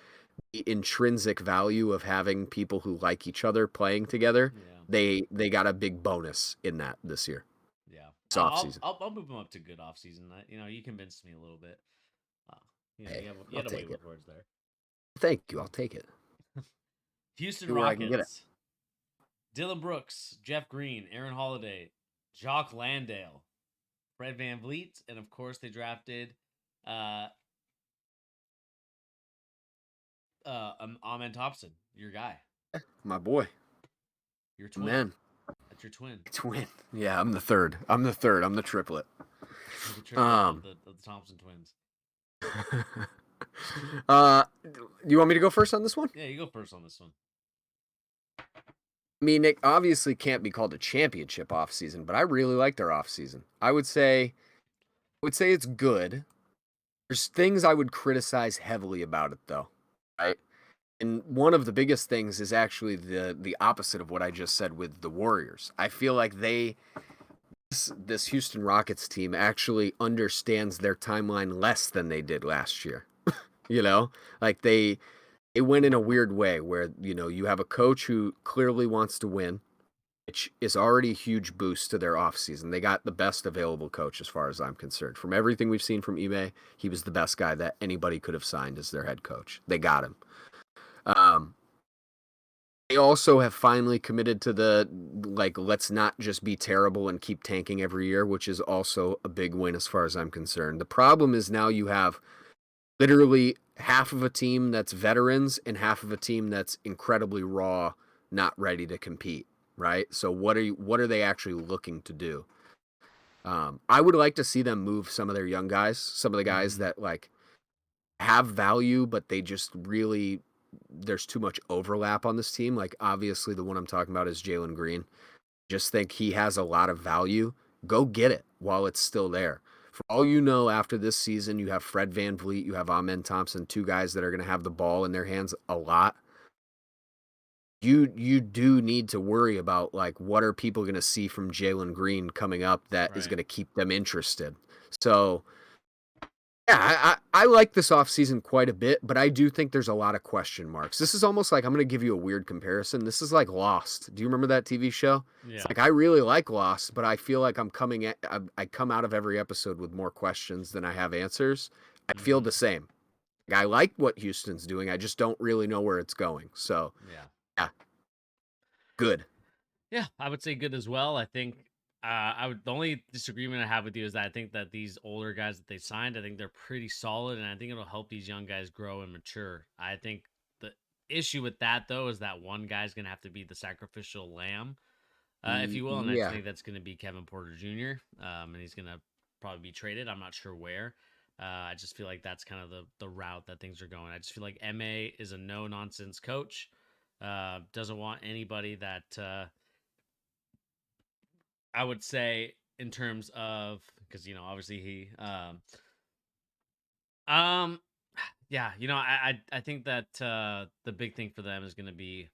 the intrinsic value of having people who like each other playing together. Yeah. They got a big bonus in that this year. Yeah. I'll move them up to good off season. You convinced me a little bit. You had a way with words there. Thank you. I'll take it. Houston Rockets. Dylan Brooks, Jeff Green, Aaron Holiday, Jock Landale, Fred VanVleet, and of course they drafted Amen Thompson, your guy. My boy. Your twin. Man. That's your twin. Twin. Yeah, I'm the third. I'm the triplet. The triplet of the Thompson twins. You want me to go first on this one? Yeah, you go first on this one. I mean, it obviously can't be called a championship offseason, but I really like their offseason. I would say it's good. There's things I would criticize heavily about it, though, right? And one of the biggest things is actually the opposite of what I just said with the Warriors. I feel like this Houston Rockets team actually understands their timeline less than they did last year. Like it went in a weird way where, you have a coach who clearly wants to win, which is already a huge boost to their offseason. They got the best available coach as far as I'm concerned. From everything we've seen from eBay, he was the best guy that anybody could have signed as their head coach. They got him. They also have finally committed to the like, let's not just be terrible and keep tanking every year, which is also a big win as far as I'm concerned. The problem is now you have literally half of a team that's veterans and half of a team that's incredibly raw, not ready to compete, right? So what are they actually looking to do? I would like to see them move some of their young guys, some of the guys Mhm. that like have value, but they just really there's too much overlap on this team. Like obviously the one I'm talking about is Jalen Green. Just think he has a lot of value. Go get it while it's still there. For all you know, after this season, you have Fred VanVleet, you have Amen Thompson, two guys that are going to have the ball in their hands a lot. You do need to worry about like what are people going to see from Jalen Green coming up that is Right. going to keep them interested. So yeah, I like this offseason quite a bit, but I do think there's a lot of question marks. This is almost like I'm going to give you a weird comparison. This is like Lost. Do you remember that TV show? It's Yeah. like I really like Lost, but I feel like I come out of every episode with more questions than I have answers. I feel Mhm. the same. Like, I like what Houston's doing. I just don't really know where it's going. So, Yeah. yeah, good. Yeah, I would say good as well. I think I would the only disagreement I have with you is that I think that these older guys that they signed, I think they're pretty solid, and I think it'll help these young guys grow and mature. I think the issue with that though is that one guy's gonna have to be the sacrificial lamb, if you will, and I just Yeah. think that's gonna be Kevin Porter Jr. And he's gonna probably be traded. I'm not sure where. I just feel like that's kind of the route that things are going. I just feel like Ma is a no nonsense coach. Doesn't want anybody that. I would say in terms of because obviously he um yeah I think that the big thing for them is going to be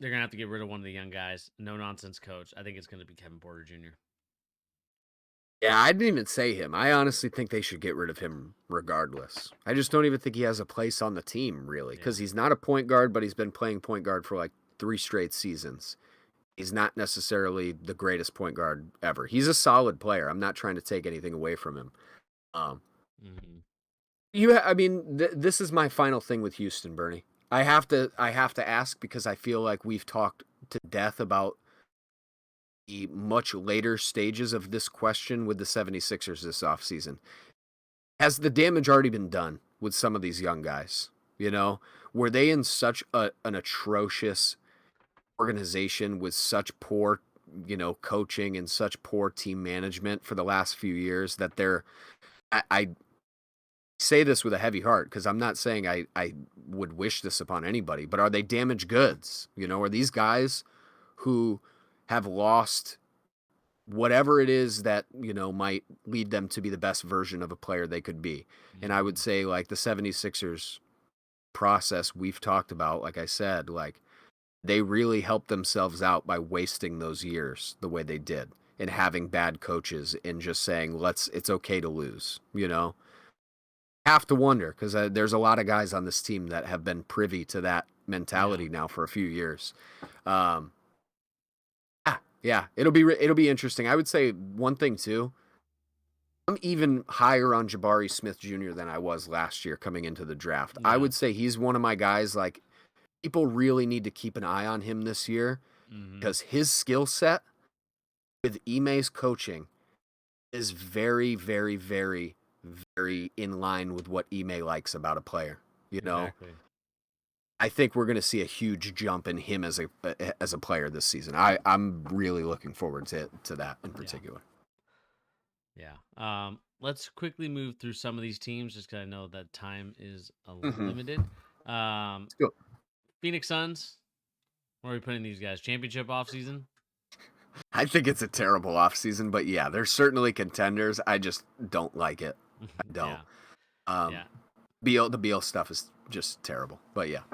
they're going to have to get rid of one of the young guys, no nonsense coach. I think it's going to be Kevin Porter Jr. Yeah, I didn't even say him. I honestly think they should get rid of him regardless. I just don't even think he has a place on the team, really, Yeah. because he's not a point guard, but he's been playing point guard for like 3 straight seasons. He's not necessarily the greatest point guard ever. He's a solid player. I'm not trying to take anything away from him. Um, Hmm. I mean, this is my final thing with Houston, Bernie. I have to ask because I feel like we've talked to death about the much later stages of this question with the 76ers this offseason. Has the damage already been done with some of these young guys? You know, were they in such an atrocious organization with such poor, coaching and such poor team management for the last few years that I say this with a heavy heart because I'm not saying I would wish this upon anybody, but are they damaged goods? Are these guys who have lost whatever it is that might lead them to be the best version of a player they could be? And I would Hmm. say like the 76ers process we've talked about, like I said, like they really helped themselves out by wasting those years the way they did and having bad coaches and just saying it's okay to lose. Have to wonder because there's a lot of guys on this team that have been privy to that Yeah. mentality now for a few years. um yeah, it'll be interesting. I would say one thing too. I'm even higher on Jabari Smith Jr. than I was last year coming into the draft. I Yeah. would say he's one of my guys. Like, people really need to keep an eye on him this year Hmm. because his skill set with Ime's coaching is very, very, very, very in line with what Ime likes about a player. You know, Exactly. I think we're going to see a huge jump in him as a player this season. I'm really looking forward to that in Yeah. particular. Yeah. Let's quickly move through some of these teams just because I know that time is Hmm. limited. Um, Let's go. Phoenix Suns. Where are we putting these guys? Championship offseason? I think it's a terrible offseason, but yeah, they're certainly contenders. I just don't like it. I don't. Yeah. Um, Yeah. The Beal stuff is just terrible. But yeah,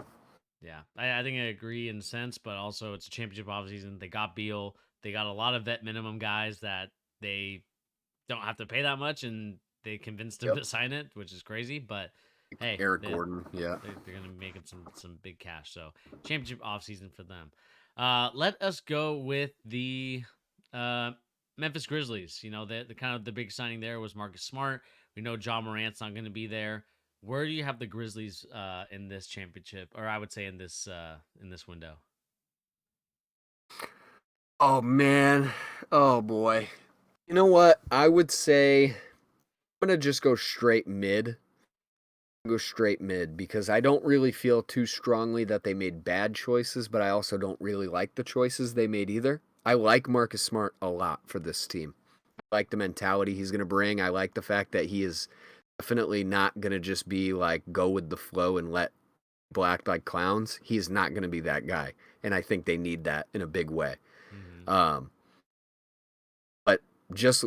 Yeah. I think I agree in a sense, but also it's a championship offseason. They got Beal. They got a lot of vet minimum guys that they don't have to pay that much, and they convinced him yep. to sign it, which is crazy. But hey, Eric Gordon, yeah. they're gonna be making some big cash. So championship offseason for them. Let us go with the uh, Memphis Grizzlies. The kind of the big signing there was Marcus Smart. We know John Morant's not going to be there. Where do you have the Grizzlies in this championship, or I would say in this window? Oh man. Oh boy. You know what? I would say I'm gonna just go straight mid. Go straight mid because I don't really feel too strongly that they made bad choices, but I also don't really like the choices they made either. I like Marcus Smart a lot for this team. I like the mentality he's gonna bring. I like the fact that he is definitely not gonna just be like go with the flow and let people act like clowns. He's not gonna be that guy, and I think they need that in a big way. Mm-hmm. Um, but just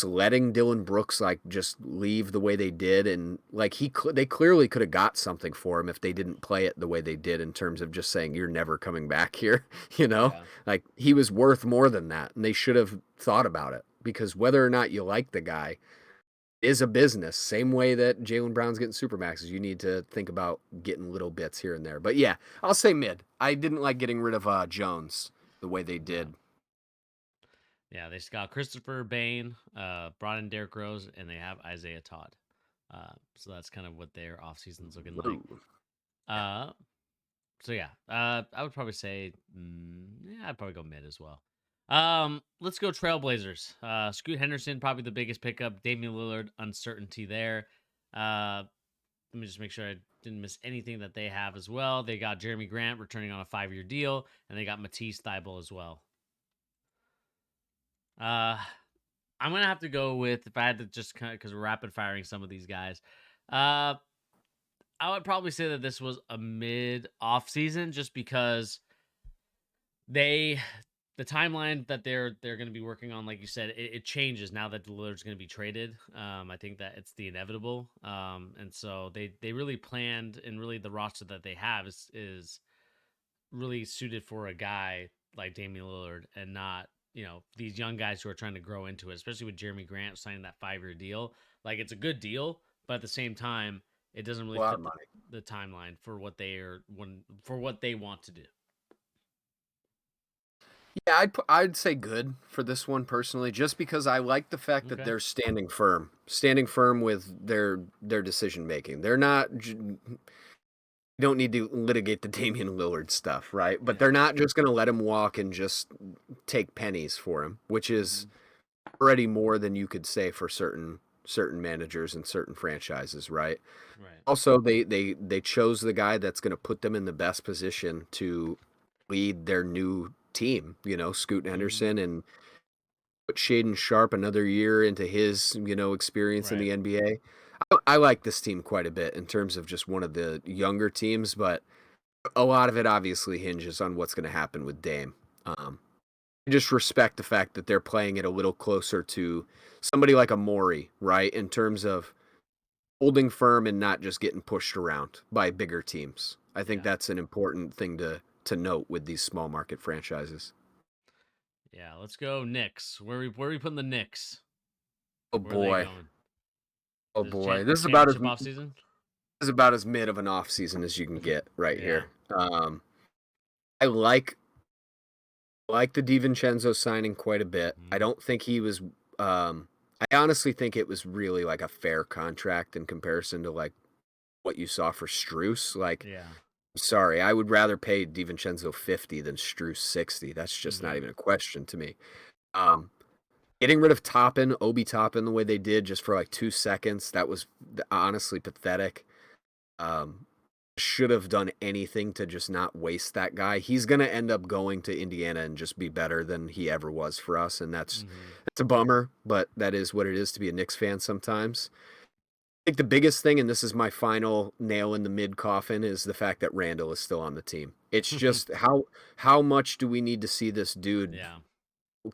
letting Dylan Brooks like just leave the way they did, and like they clearly could have got something for him if they didn't play it the way they did in terms of just saying you're never coming back here. Yeah. Like he was worth more than that, and they should have thought about it because whether or not you like the guy is a business. Same way that Jaylen Brown's getting supermaxes, you need to think about getting little bits here and there. But yeah, I'll say mid. I didn't like getting rid of Jones the way they Yeah. did. Yeah, they just got Christopher Bain, brought in Derrick Rose, and they have Isaiah Todd. So that's kind of what their offseason's looking like. Ooh. So yeah, I would probably say, yeah, I'd probably go mid as well. Let's go Trailblazers. Scoot Henderson, probably the biggest pickup. Damian Lillard, uncertainty there. Let me just make sure I didn't miss anything that they have as well. They got Jeremy Grant returning on a 5-year deal, and they got Matisse Thybulle as well. Uh, I'm gonna have to go with, if I had to just kind of, because we're rapid firing some of these guys. I would probably say that this was a mid off season, just because they the timeline that they're going to be working on, like you said, it changes now that Lillard's going to be traded. I think that it's the inevitable, and so they really planned, and really the roster that they have is really suited for a guy like Damian Lillard, and not, these young guys who are trying to grow into it, especially with Jeremy Grant signing that 5-year deal. Like, it's a good deal, but at the same time, it doesn't A really lot of fit money. the timeline for what for what they want to do. Yeah, I'd say good for this one personally, just because I like the fact that Okay. they're standing firm with their decision making. They're not you don't need to litigate the Damian Lillard stuff, right? But Yeah. they're not just going to let him walk and just take pennies for him, which is Hmm. already more than you could say for certain managers and certain franchises, right? Right. Also, they chose the guy that's going to put them in the best position to lead their new team. Scoot Hmm. Henderson, and put Shaden Sharp another year into his experience in Right. the NBA. I like this team quite a bit in terms of just one of the younger teams, but a lot of it obviously hinges on what's going to happen with Dame. Just respect the fact that they're playing it a little closer to somebody like a Maury, right? In terms of holding firm and not just getting pushed around by bigger teams. I think Yeah. that's an important thing to note with these small market franchises. Yeah. Let's go Knicks. Where are we putting the Knicks? Oh Where are they boy. going? Oh This boy. championship off season? This is about as mid of an off season as you can get right Yeah. here. I like the DiVincenzo signing quite a bit. I Hmm. don't think he was I honestly think it was really like a fair contract in comparison to like what you saw for Struce. Like, Yeah. sorry, I would rather pay DiVincenzo 50 than Struce 60. That's just not Hmm. even a question to me. Um, Getting rid of Toppin, Obi Toppin, the way they did just for like 2 seconds, that was honestly pathetic. Um, should have done anything to just not waste that guy. He's gonna end up going to Indiana and just be better than he ever was for us, and Hmm. that's a bummer, but that is what it is to be a Knicks fan sometimes. I think the biggest thing, and this is my final nail in the mid coffin, is the fact that Randall is still on the team. It's just how much do we need to see this dude Yeah.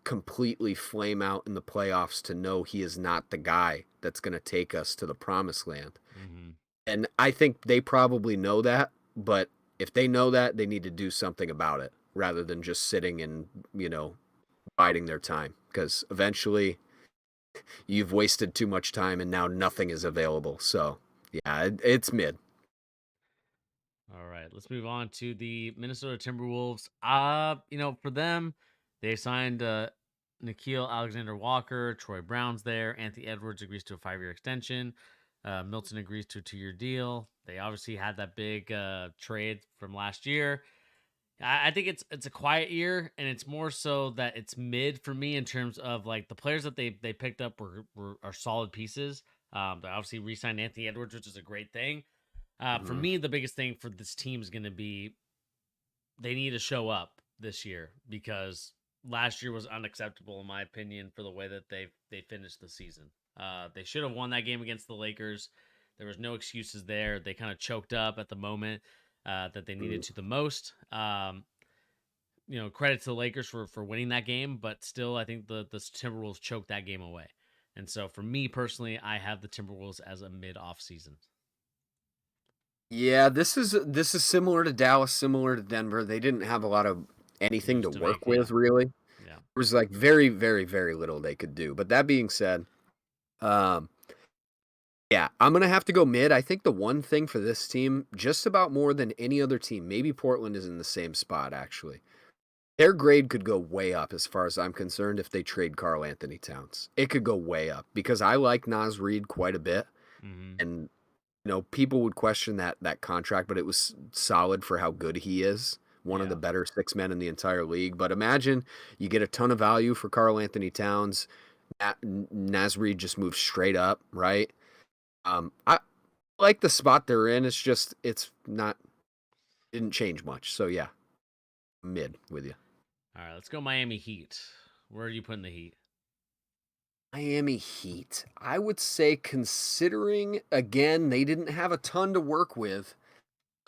completely flame out in the playoffs to know he is not the guy that's going to take us to the promised land? Hmm. And I think they probably know that, but if they know that, they need to do something about it rather than just sitting and, biding their time, because eventually you've wasted too much time and now nothing is available. So, yeah, it's mid. All right, let's move on to the Minnesota Timberwolves. For them, they signed Nikhil Alexander Walker, Troy Brown's there, Anthony Edwards agrees to a 5-year extension. Milton agrees to a 2-year deal. They obviously had that big trade from last year. I think it's a quiet year, and it's more so that it's mid for me in terms of like the players that they picked up are solid pieces. They obviously re-signed Anthony Edwards, which is a great thing. For Mhm. me, the biggest thing for this team is going to be they need to show up this year because last year was unacceptable in my opinion for the way that they finished the season. They should have won that game against the Lakers. There was no excuses there. They kind of choked up at the moment that they needed Mm. to the most. Credit to the Lakers for winning that game, but still, I think the Timberwolves choked that game away. And so, for me personally, I have the Timberwolves as a mid off season. Yeah, this is similar to Dallas, similar to Denver. They didn't have a lot of anything Moves to to work make, yeah, with, really. There yeah. was like very, very, very little they could do. But that being said, um, yeah, I'm gonna have to go mid. I think the one thing for this team, just about more than any other team, maybe Portland is in the same spot actually. Their grade could go way up as far as I'm concerned if they trade Karl Anthony Towns. It could go way up because I like Naz Reid quite a bit, Mm-hmm. and people would question that contract, but it was solid for how good he is. One of the Yeah. better six men in the entire league. But imagine you get a ton of value for Karl Anthony Towns. Naz Reid just moves straight up, right? I like the spot they're in. It's just it's not didn't change much. So yeah, mid with you. All right, let's go Miami Heat. Where are you putting the Heat? Miami Heat. I would say considering again they didn't have a ton to work with.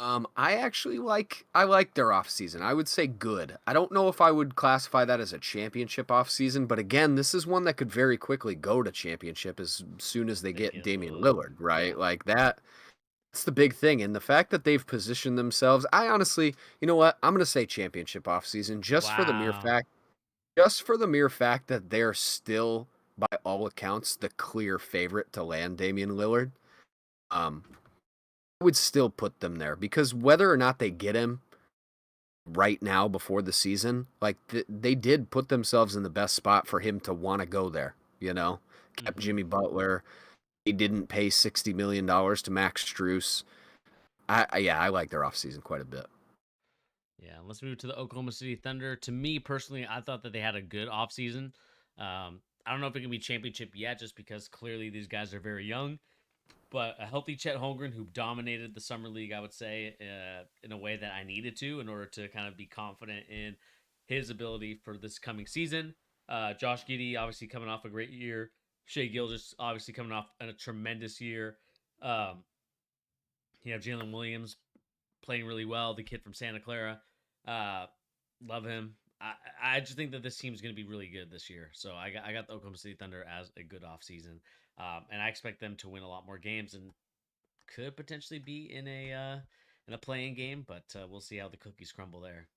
I like their off season. I would say good. I don't know if I would classify that as a championship off season, but again, this is one that could very quickly go to championship as soon as they They get get Damian Lillard. Lillard, right? Yeah. Like that's the big thing. And the fact that they've positioned themselves, I honestly, you know what? I'm gonna say championship off season Wow. just for the mere fact that they're still, by all accounts, the clear favorite to land Damian Lillard. Um, I would still put them there because whether or not they get him right now before the season, like they did put themselves in the best spot for him to want to go there. Kept Mm-hmm. Jimmy Butler. They didn't pay $60 million to Max Struess. Yeah, I like their offseason quite a bit. Yeah. Let's move to the Oklahoma City Thunder. To me personally, I thought that they had a good offseason. I don't know if it can be championship yet, just because clearly these guys are very young. But a healthy Chet Holmgren who dominated the summer league, I would say, in a way that I needed to in order to kind of be confident in his ability for this coming season. Josh Giddey obviously coming off a great year. Shea Gilgis obviously coming off a tremendous year. Um, you have Jalen Williams playing really well, the kid from Santa Clara. Uh, love him. I just think that this team's going to be really good this year. So I got the Oklahoma City Thunder as a good offseason. And I expect them to win a lot more games and could potentially be in a playing game, but we'll see how the cookies crumble there.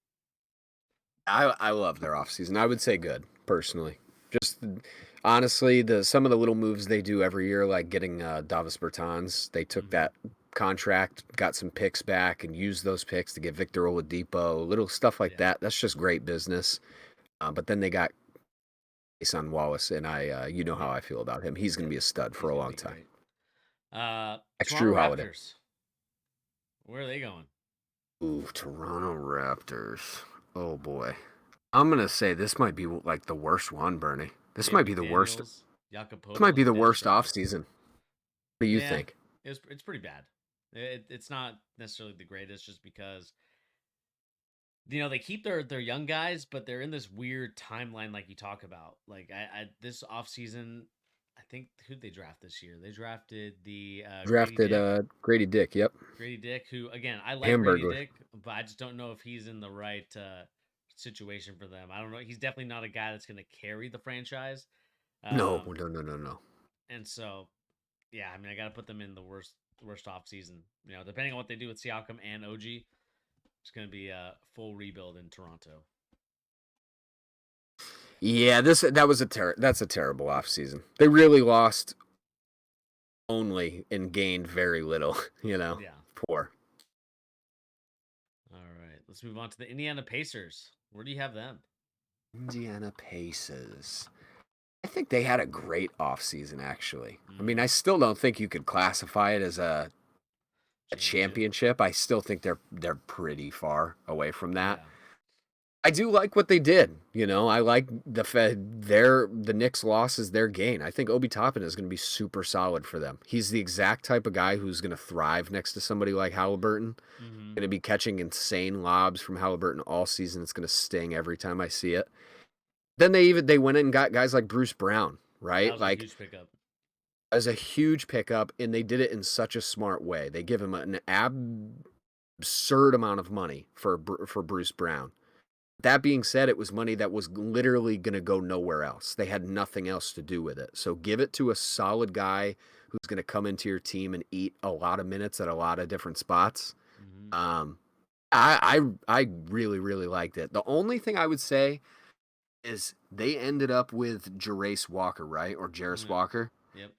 I love their offseason. I would say good, personally. Just honestly, the some of the little moves they do every year, like getting Davis Bertans, they took Mm-hmm. that contract, got some picks back, and used those picks to get Victor Oladipo, little stuff like Yeah, that. That's just great business. But then they got Jason Wallace, and you know how yeah, I feel about him. He's going to yeah. be a stud for He's a gonna long be time. great. Next Toronto Drew Holiday. Raptors. Where are they going? Ooh, Toronto Raptors. Oh boy. I'm gonna say this might be like the worst one, Bernie. This Jaden might be the worst. McDaniels, Jakob This might Poeltl, be and the Dennis worst off Schroeder. season. What do you Yeah, think? it's pretty bad. It's not necessarily the greatest, just because they keep their young guys, but they're in this weird timeline, like you talk about. Like I this offseason, I think who'd they draft this year? They drafted the Grady Drafted Dick. Grady Dick. Yep, Grady Dick, who again I like Grady Hamburglar. Dick, but I just don't know if he's in the right situation for them. I don't know. He's definitely not a guy that's going to carry the franchise. No, Um, no, no, no, no. and so yeah, I mean I got to put them in the worst off season. Depending on what they do with Siakam and OG, it's going to be a full rebuild in Toronto. Yeah, that's a terrible off season. They really lost only and gained very little. Yeah. Poor. All right, let's move on to the Indiana Pacers. Where do you have them? Indiana Pacers. I think they had a great offseason, actually. I mean, Mm, I still don't think you could classify it as a championship. championship. I still think they're pretty far away from that. Yeah. I do like what they did. I like the Knicks' loss is their gain. I think Obi Toppin is going to be super solid for them. He's the exact type of guy who's going to thrive next to somebody like Halliburton. Hmm. Going to be catching insane lobs from Halliburton all season. It's going to sting every time I see it. Then they went in and got guys like Bruce Brown, That right? was a Like huge pickup. as a huge pickup, and they did it in such a smart way. They give him an absurd amount of money for Bruce Brown. That being said, it was money that was literally going to go nowhere else. They had nothing else to do with it. So give it to a solid guy who's going to come into your team and eat a lot of minutes at a lot of different spots. Hmm. Um, I really really liked it. The only thing I would say is they ended up with Jarace Walker, right, or Jarris Yeah. Walker. Yep.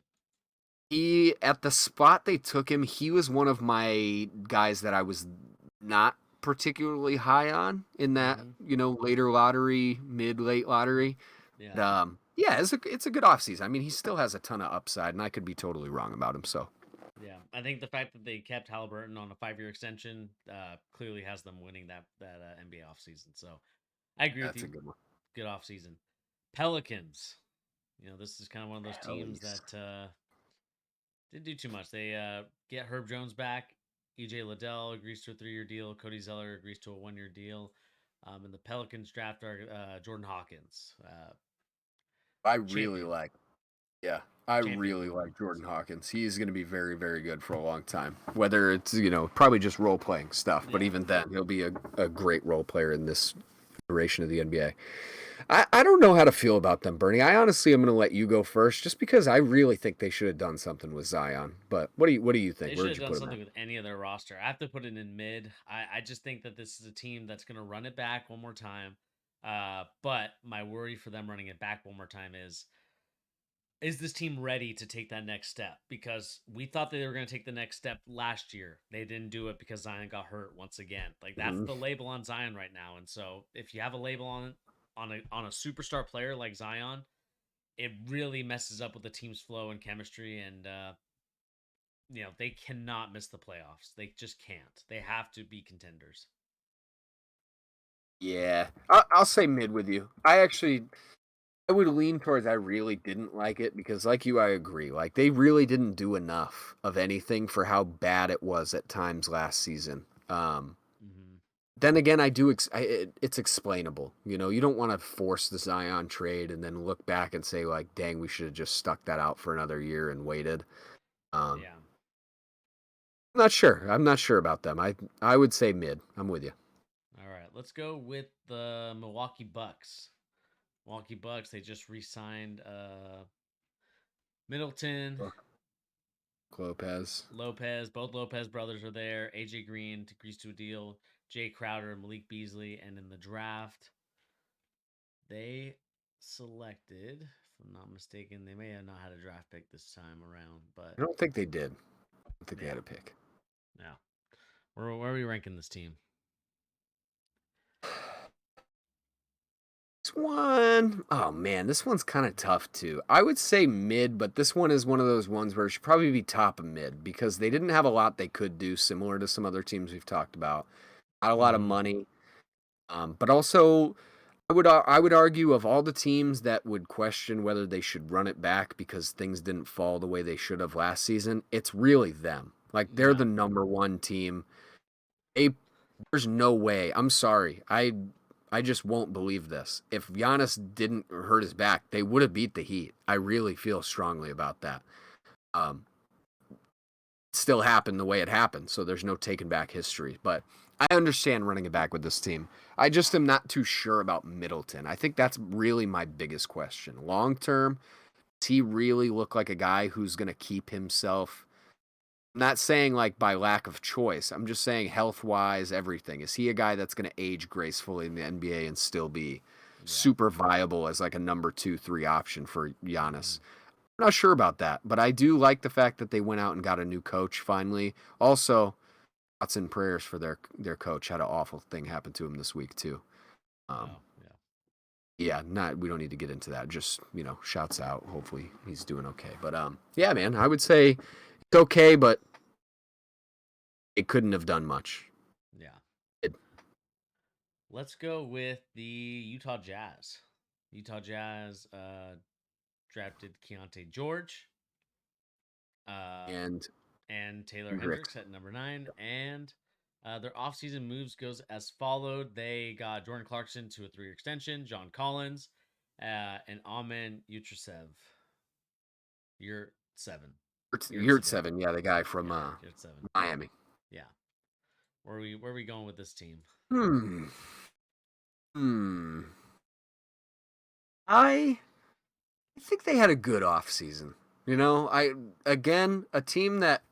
He at the spot they took him, he was one of my guys that I was not particularly high on in that, Hmm. later lottery, mid late lottery. Yeah. Yeah, it's a good offseason. I mean, he still has a ton of upside, and I could be totally wrong about him. So Yeah. I think the fact that they kept Halliburton on a 5-year extension clearly has them winning that NBA offseason. So I agree with that's a you. good one. Good offseason. Pelicans. This is kind of one of those teams Pellies. that didn't do too much. They get Herb Jones back. EJ Liddell agrees to a 3-year deal. Cody Zeller agrees to a 1-year deal. And the Pelicans draft Jordan Hawkins, I really champion, like. Yeah, I champion really Jordan like Hawkins. Jordan Hawkins. He's going to be very, very good for a long time. Whether it's, probably just role playing stuff, but Yeah, even then, he'll be a great role player in this iteration of the NBA. I don't know how to feel about them, Bernie. I honestly am going to let you go first, just because I really think they should have done something with Zion. But what do you think? they Where should would have you done put him something at? with any of their roster. I have to put it in mid. I just think that this is a team that's going to run it back one more time. But my worry for them running it back one more time is this team ready to take that next step? Because we thought that they were going to take the next step last year. They didn't do it because Zion got hurt once again. Like that's Mhm. the label on Zion right now. And so if you have a label on a superstar player like Zion, it really messes up with the team's flow and chemistry. And they cannot miss the playoffs. They just can't. They have to be contenders. Yeah, I'll say mid with you. I would lean towards I really didn't like it because, like you, I agree. Like they really didn't do enough of anything for how bad it was at times last season. Hmm. Then again, I do. It's explainable. You don't want to force the Zion trade and then look back and say like, "Dang, we should have just stuck that out for another year and waited." Um, Yeah. I'm not sure. I'm not sure about them. I would say mid. I'm with you. All right. Let's go with the Milwaukee Bucks. Milwaukee Bucks. They just re-signed Middleton, Lopez. Lopez. Both Lopez brothers are there. AJ Green agrees to a deal. Jay Crowder, Malik Beasley, and in the draft, they selected, if I'm not mistaken, they may have not had a draft pick this time around, but I don't think they did. I don't think they yeah, had a pick. yeah. Where are we ranking this team? This one, oh man, this one's kind of tough too. I would say mid, but this one is one of those ones where it should probably be top of mid because they didn't have a lot they could do, similar to some other teams we've talked about. Not a lot of Mm-hmm. money, but also I would argue of all the teams that would question whether they should run it back because things didn't fall the way they should have last season. It's really them. Like they're Yeah, the number one team. They There's no way. I'm sorry. I just won't believe this. If Giannis didn't hurt his back, they would have beat the Heat. I really feel strongly about that. Um, it still happened the way it happened, so there's no taking back history. But I understand running it back with this team. I just am not too sure about Middleton. I think that's really my biggest question. Long term, does he really look like a guy who's going to keep himself? I'm not saying like by lack of choice. I'm just saying health wise, everything. Is he a guy that's going to age gracefully in the NBA and still be yeah. super viable as like a number 2, 3 option for Mm-hmm. Giannis? I'm not sure about that, but I do like the fact that they went out and got a new coach finally. Also, thoughts and prayers for their coach. Had an awful thing happen to him this week too. Um, Oh, yeah. Yeah, we don't need to get into that. Just, shouts out. Hopefully he's doing okay. But yeah, man, I would say it's okay, but it couldn't have done much. Yeah. It, Let's go with the Utah Jazz. Utah Jazz drafted Keontae George uh, and and Taylor Hendricks. Hendricks at number 9. And their offseason moves goes as followed. They got Jordan Clarkson to a 3-year extension, John Collins, and Amen Yutrasev. Year 7. Year You're at 7. 7, yeah, the guy from Yeah, year 7. Miami. Yeah. Where are we going with this team? Hmm. Hmm. I think they had a good off season. Again, a team that,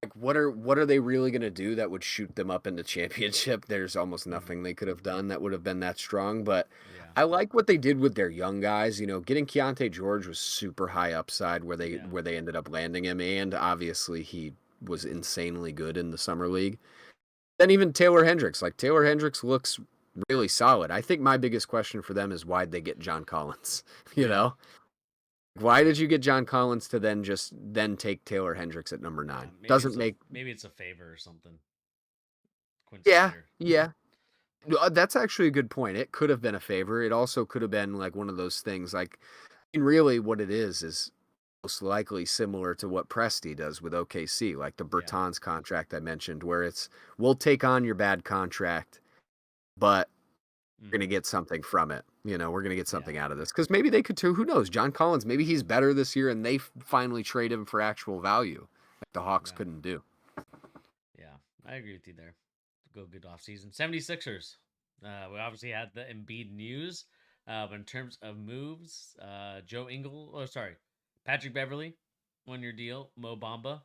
like, what are they really going to do that would shoot them up into championship? There's almost nothing they could have done that would have been that strong, but Yeah. I like what they did with their young guys. Getting Keontae George was super high upside where they Yeah. where they ended up landing him, and obviously he was insanely good in the summer league. Then even Taylor Hendricks looks really solid. I think my biggest question for them is why'd they get John Collins? You Yeah. know? Why did you get John Collins to then take Taylor Hendricks at number Yeah. 9? Doesn't make Maybe it's a favor or something. Quinn Yeah, Snyder. yeah. No, that's actually a good point. It could have been a favor. It also could have been like one of those things. Like, and really, what it is most likely similar to what Presti does with OKC, like the Yeah. Bertans contract I mentioned, where it's we'll take on your bad contract, but we're gonna Mm-hmm. get something from it. We're gonna get Yeah. something out of this because maybe they could too. Who knows? John Collins, maybe he's better this year, and they finally trade him for actual value, like the Hawks Yeah. couldn't do. Yeah. I agree with you there. Go good off season. 76ers. We obviously had the Embiid news. But in terms of moves, Patrick Beverly, 1-year deal. Mo Bamba,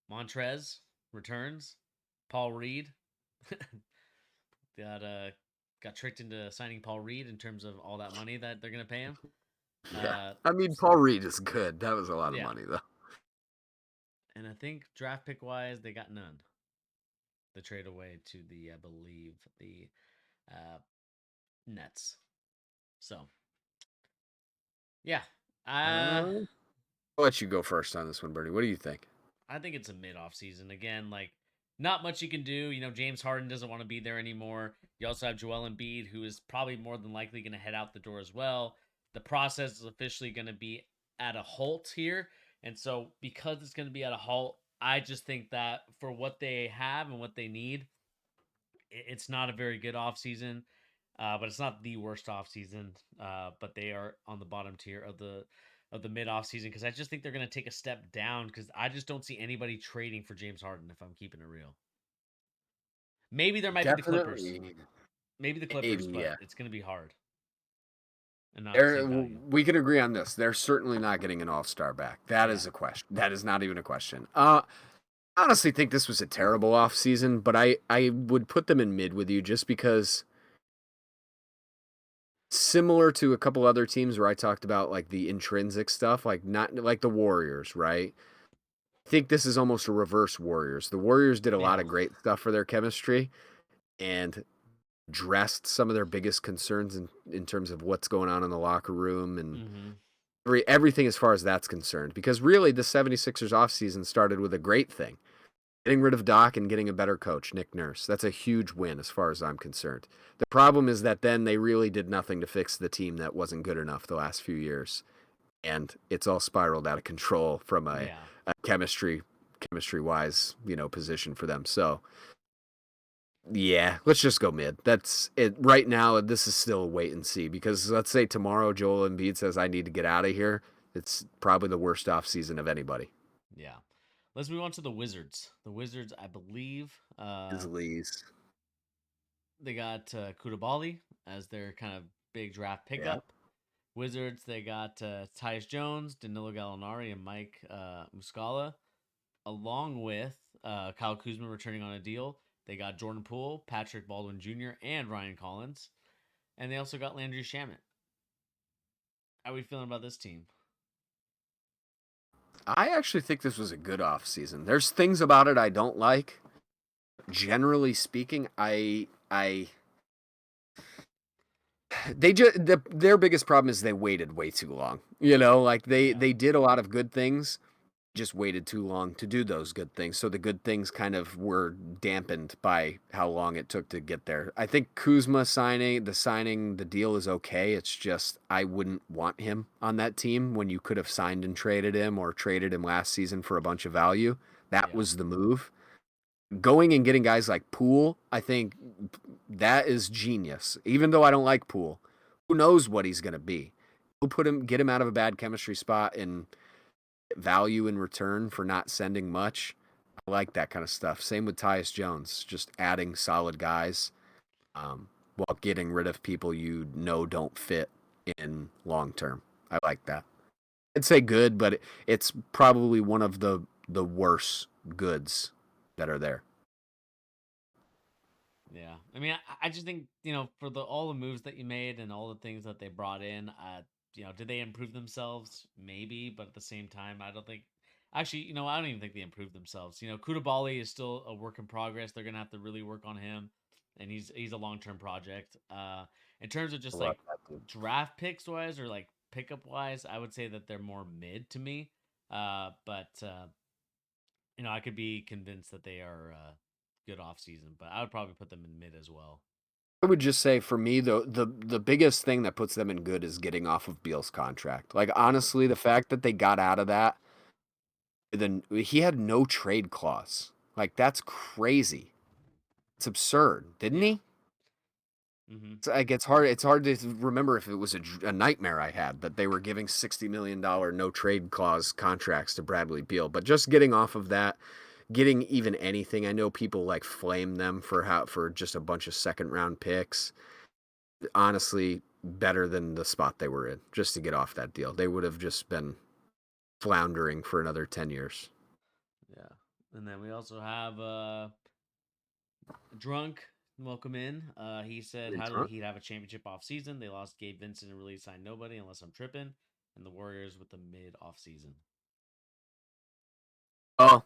Montrez returns. Paul Reed got got tricked into signing Paul Reed in terms of all that money that they're gonna pay him. Yeah, Uh, I mean Paul Reed is good. That was a lot of yeah, money though. and I think draft pick wise they got none. The trade away to the I believe the uh, Nets. So yeah, uh, I'll let you go first on this one, Bernie. What do you think? I think it's a mid off season again. Like not much you can do. James Harden doesn't want to be there anymore. You also have Joel Embiid, who is probably more than likely going to head out the door as well. The process is officially going to be at a halt here, and so because it's going to be at a halt, I just think that for what they have and what they need, it's not a very good off season. But it's not the worst off season. But they are on the bottom tier of the mid off season because I just think they're going to take a step down because I just don't see anybody trading for James Harden if I'm keeping it real. Maybe there might be the Clippers. Definitely, Maybe the Clippers, maybe, but yeah. it's going to be hard and not They're, same value. we can agree on this. They're certainly not getting an all-star back. That Yeah. is a question. That is not even a question. I honestly think this was a terrible offseason, but I would put them in mid with you just because similar to a couple other teams where I talked about like the intrinsic stuff, like not like the Warriors, right? I think this is almost a reverse Warriors. The Warriors did a lot Yeah. of great stuff for their chemistry and addressed some of their biggest concerns in terms of what's going on in the locker room and Mm-hmm. everything as far as that's concerned. Because really, the 76ers offseason started with a great thing getting rid of Doc and getting a better coach, Nick Nurse. That's a huge win as far as I'm concerned. The problem is that then they really did nothing to fix the team that wasn't good enough the last few years. And it's all spiraled out of control from Yeah. a chemistry wise, position for them. So yeah, let's just go mid. That's it. Right now, this is still a wait and see because let's say tomorrow Joel Embiid says I need to get out of here. It's probably the worst off season of anybody. Yeah. Let's move on to the Wizards. The Wizards, I believe, Is Lee's. they got Koulibaly as their kind of big draft Yeah. pickup. Wizards, they got Tyus Jones, Danilo Gallinari, and Mike Muscala, along with Kyle Kuzma returning on a deal. They got Jordan Poole, Patrick Baldwin Jr., and Ryan Collins. And they also got Landry Shamet. How are we feeling about this team? I actually think this was a good off season. There's things about it I don't like. Generally speaking, their biggest problem is they waited way too long. You know, like Yeah. they did a lot of good things, just waited too long to do those good things. So the good things kind of were dampened by how long it took to get there. I think Kuzma signing, the deal is okay. It's just I wouldn't want him on that team when you could have signed and traded him or traded him last season for a bunch of value. That Yeah. was the move. Going and getting guys like Poole, I think that is genius. Even though I don't like Poole, who knows what he's going to be? We'll get him out of a bad chemistry spot and value in return for not sending much. I like that kind of stuff. Same with Tyus Jones, just adding solid guys while getting rid of people you know don't fit in long term. I like that. I'd say good, but it's probably one of the worst goods that are there. Yeah. I mean, I just think, for all the moves that you made and all the things that they brought in, did they improve themselves? Maybe, but at the same time, I don't think. Actually, I don't even think they improved themselves. Koulibaly is still a work in progress. They're gonna have to really work on him, and he's a long term project. In terms of I just love like that dude. draft picks wise or like pickup wise, I would say that they're more mid to me. But I could be convinced that they are good off season, but I would probably put them in mid as well. I would just say for me the biggest thing that puts them in good is getting off of Beal's contract. Like Yeah. honestly, the fact that they got out of that, then he had no trade clause. Like that's crazy. It's absurd, didn't Yeah. he? Mm-hmm. It's like it's hard to remember if it was a nightmare I had that they were giving $60 million no trade clause contracts to Bradley Beal. But just getting off of that, getting even anything, I know people like flame them for just a bunch of second round picks. Honestly, better than the spot they were in just to get off that deal. They would have just been floundering for another 10 years. Yeah. And then we also have Drunk. Welcome in. He said, how did the Heat have a championship off season? They lost Gabe Vincent and really signed nobody, unless I'm tripping. And the Warriors with the mid off season. Oh,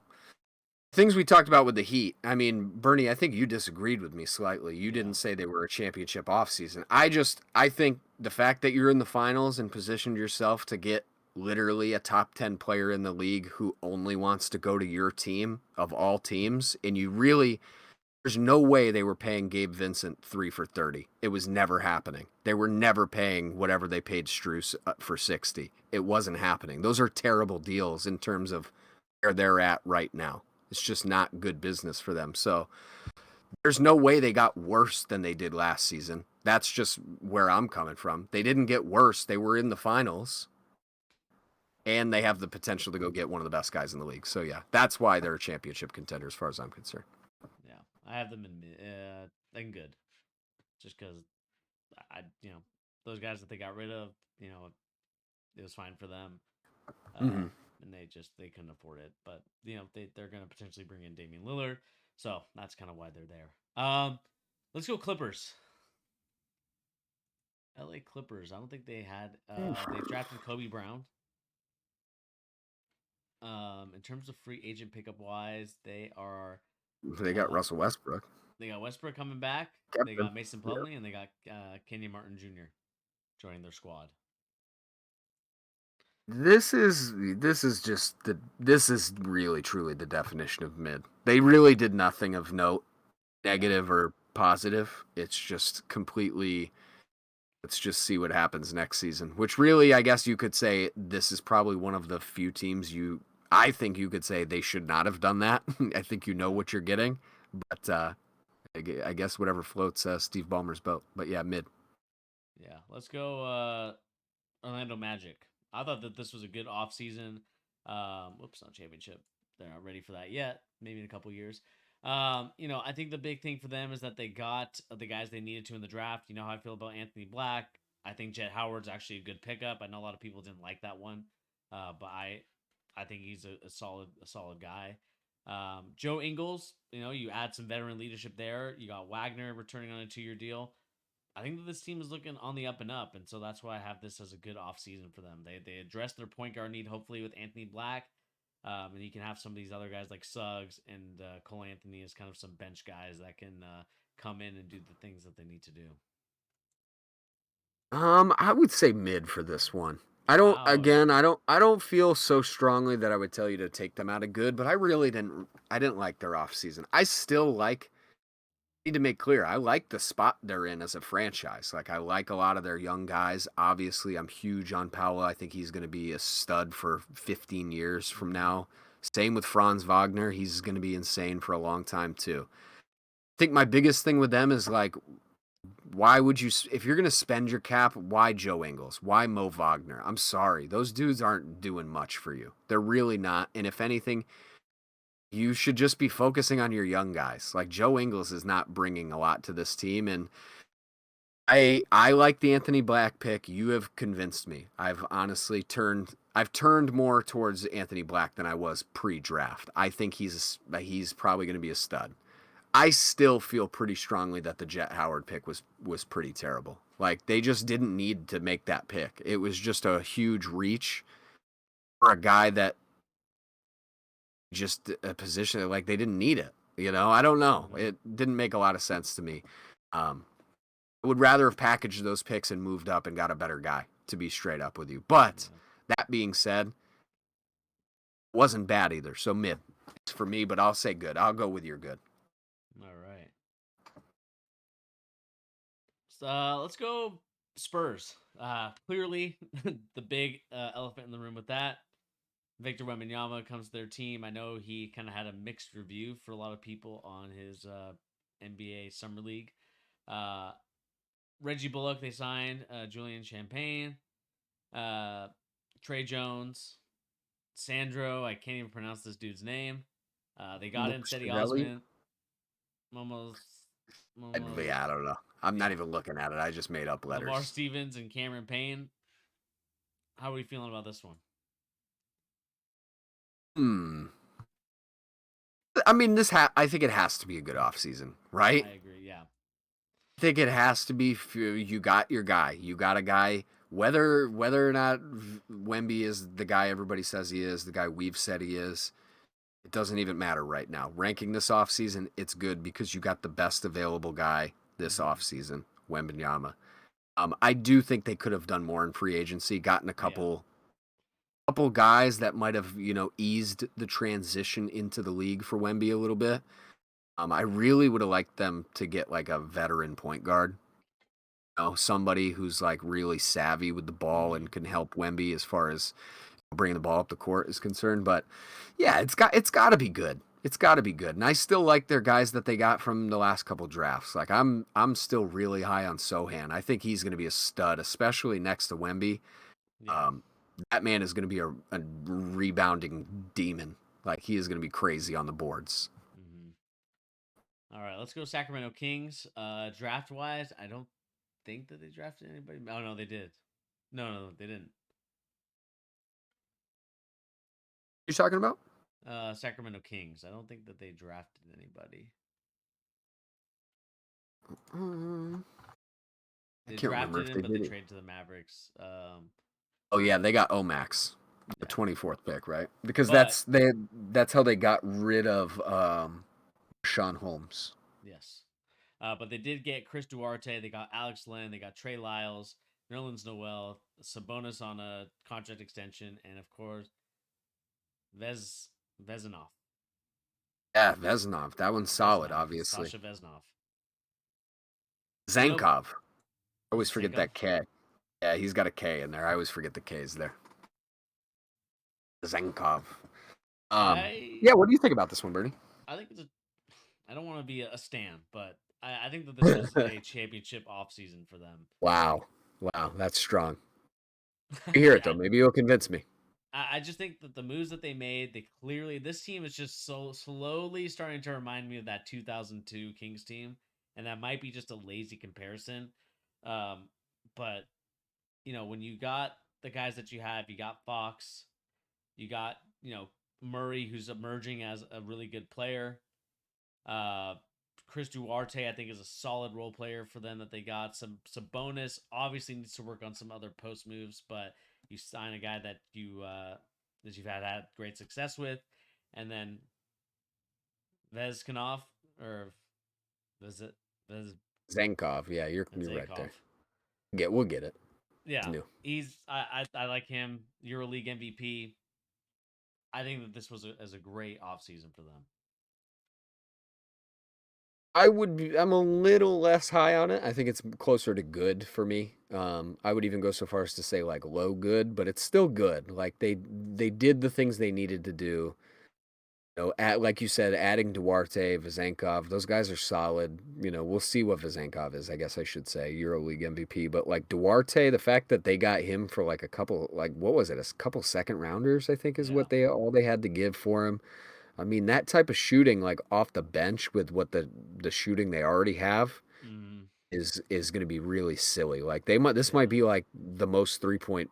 things we talked about with the Heat. I mean, Bernie, I think you disagreed with me slightly. You Yeah. didn't say they were a championship offseason. I think the fact that you're in the finals and positioned yourself to get literally a top 10 player in the league who only wants to go to your team of all teams, and you really, there's no way they were paying Gabe Vincent 3 for 30. It was never happening. They were never paying whatever they paid Struess for 60. It wasn't happening. Those are terrible deals in terms of where they're at right now. It's just not good business for them. So there's no way they got worse than they did last season. That's just where I'm coming from. They didn't get worse. They were in the finals and they have the potential to go get one of the best guys in the league. So yeah, that's why they're a championship contender as far as I'm concerned. Yeah. I have them in mid. Then good. Just because those guys that they got rid of, it was fine for them. Mm-hmm. And they couldn't afford it. But they're gonna potentially bring in Damian Lillard, so that's kind of why they're there. Let's go Clippers. L.A. Clippers. I don't think they had. They drafted Kobe Brown. In terms of free agent pickup wise, they are. They got Uh, Russell Westbrook. they got Westbrook coming back. They Kept him. got Mason Yep. Plumlee, and they got Kenyon Martin Jr. joining their squad. This is really truly the definition of mid. They really did nothing of note, Yeah. negative or positive. It's just completely, let's just see what happens next season. Which really, I guess you could say this is probably one of the few teams I think you could say they should not have done that. I think you know Yeah. what you're getting, but I guess whatever floats Steve Ballmer's boat. But yeah, mid. Yeah. Let's go Orlando Magic. I thought that this was a good offseason. Whoops, not championship. They're not ready for that yet. Maybe in a couple years. I think the big thing for them is that they got the guys they needed to in the draft. You know how I feel about Anthony Black. I think Jet Howard's actually a good pickup. I know a lot of people didn't like that one, but I think he's a solid guy. Joe Ingles, you add some veteran leadership there. You got Wagner returning on a 2-year deal. I think that this team is looking on the up and up, and so that's why I have this as a good offseason for them. They address their point guard need hopefully with Anthony Black, and you can have some of these other guys like Suggs and Cole Anthony as kind of some bench guys that can come in and do the things that they need to do. I would say mid for this one. I don't Wow. again, I don't feel so strongly that I would tell you to take them out of good, but I didn't like their offseason. I still like need to make clear, I like the spot they're in as a franchise. Like I like a lot of their young guys. Obviously, I'm huge on Powell. I think he's going to be a stud for 15 years from Hmm. now. Same with Franz Wagner. He's going to be insane for a long time too. I think my biggest thing with them is like why would you if you're going to spend your cap, why Joe Ingles? Why Mo Wagner? I'm sorry. Those dudes aren't doing much for you. They're really not. And if anything, you should just be focusing on your young guys. Like Joe Ingles is not bringing a lot to this team, and I like the Anthony Black pick. You have convinced me. I've turned more towards Anthony Black than I was pre-draft. I think he's probably going to be a stud. I still feel pretty strongly that the Jet Howard pick was pretty terrible. Like they just didn't need to make that pick. It was just a huge reach for a guy that just a position like they didn't need it. I don't know. Hmm. It didn't make a lot of sense to me. Um, I would rather have packaged those picks and moved up and got a better guy, to be straight up with you. But Yeah. that being said, wasn't bad either. So mid for me, but I'll say good. I'll go with your good. All right. So, let's go Spurs. Clearly, the big elephant in the room with that. Victor Wembanyama comes to their team. I know he kind of had a mixed review for a lot of people on his NBA Summer League. Uh, Reggie Bullock, they signed. Julian Champagne. Uh, Trey Jones. Sandro, I can't even pronounce this dude's name. They got in Luke Cedi Stradelli? Osman. Momos. Momos. Yeah, I don't know. I'm not Yeah. even looking at it. I just made up Lamar letters. Stevens and Cameron Payne. How are we feeling about this one? Hmm. I mean, I think it has to be a good offseason, right? I agree. Yeah. I think it has to be. You got your guy. You got a guy. Whether or not Wemby is the guy everybody says he is, the guy we've said he is, it doesn't even matter right now. Ranking this offseason, it's good because you got the best available guy this Hmm. offseason, Wembanyama. I do think they could have done more in free agency, gotten a Yeah. couple guys that might have eased the transition into the league for Wemby a little bit. I really would have liked them to get like a veteran point guard, somebody who's like really savvy with the ball Hmm. and can help Wemby as far as bringing the ball up the court is concerned. But yeah, it's got to be good. It's got to be good. And I still like their guys that they got from the last couple drafts. Like I'm still really high on Sohan. I think he's going to be a stud, especially next to Wemby. Yeah. Um, that man is going to be a rebounding demon. Like he is going to be crazy on the boards. Hmm. All right. Let's go Sacramento Kings. Draft wise, I don't think that they drafted anybody. Oh no, they did. No, they didn't. You're talking about? Sacramento Kings. I don't think that they drafted anybody. Um, I They can't remember drafted if him, they but they did it. traded to the Mavericks. Oh yeah, they got Omax, the Yeah. 24th pick, right? Because But that's how they got rid of Sean Holmes. yes. But they did get Chris Duarte. They got Alex Len. They got Trey Lyles, Nerlens Noel, Sabonis on a contract extension, and of course Vezanov. Yeah, Veznov. That one's solid, Veznov. obviously. Sasha Veznov. You know, Zankov. I always forget Zinkov. that K. Yeah, he's got a K in there. I always forget the K's there. Zankov. I Yeah, what do you think about this one, Bernie? I think it's a. I don't want to be a stan, but I think that this was a championship offseason for them. Wow. Wow, that's strong. You hear it though. Yeah, Maybe you'll convince me. I just think that the moves that they made, they clearly this team is just so slowly starting to remind me of that 2002 Kings team, and that might be just a lazy comparison. Um, but when you got the guys that you got Fox, you got Murray, who's emerging as a really good player. Uh, Chris Duarte, I think, is a solid role player for them that they got. Some Sabonis obviously needs to work on some other post moves, but you sign a guy that you've had great success with, and then Vezkanov or Vez Vez Zankov. Yeah, you're right Zakov. there. We'll get it. It's Yeah, new. I like him. EuroLeague MVP. I think that this was as a great offseason for them. I'm a little less high on it. I think it's closer to good for me. I would even go so far as to say like low good, but it's still good. Like they did the things they needed to do. Like you said, adding Duarte, Vazenkov, those guys are solid. We'll see what Vazenkov is, I guess I should say, EuroLeague MVP. But like Duarte, the fact that they got him for like a couple, like what was it, a couple second rounders, I think is Yeah. what they had to give for him. I mean, that type of shooting, like off the bench with what the shooting they already have, Mm, is going to be really silly. Like this might yeah. be like the most 3-point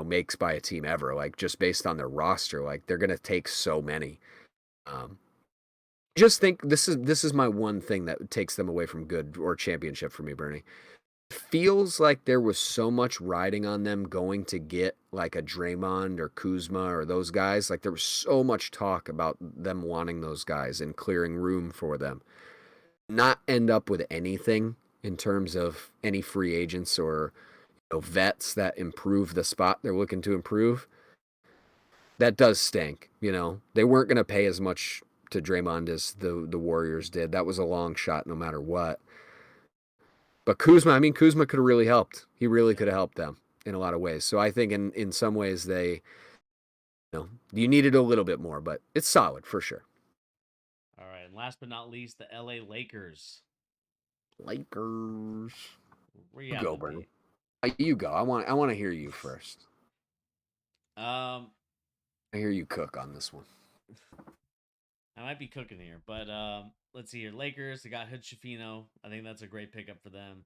makes by a team ever. Like just based on their roster, like they're going to take so many. Um, just think this is my one thing that takes them away from good or championship for me, Bernie. Feels like there was so much riding on them going to get like a Draymond or Kuzma or those guys. Like there was so much talk about them wanting those guys and clearing room for them. Not end up with anything in terms of any free agents or vets that improve the spot they're looking to improve. That does stink. They weren't going to pay as much to Draymond as the Warriors did. That was a long shot no matter what. But Kuzma could have really helped. He really Yeah. could have helped them in a lot of ways. So I think in some ways you needed a little bit more, but it's solid for sure. All right. And last but not least, the LA Lakers. Lakers. Where you You at, go, my Bernie. B? You go. I want to hear you first. Um, I hear you cook on this one. I might be cooking here, but let's see here. Lakers, they got Hood Shafino. I think that's a great pickup for them.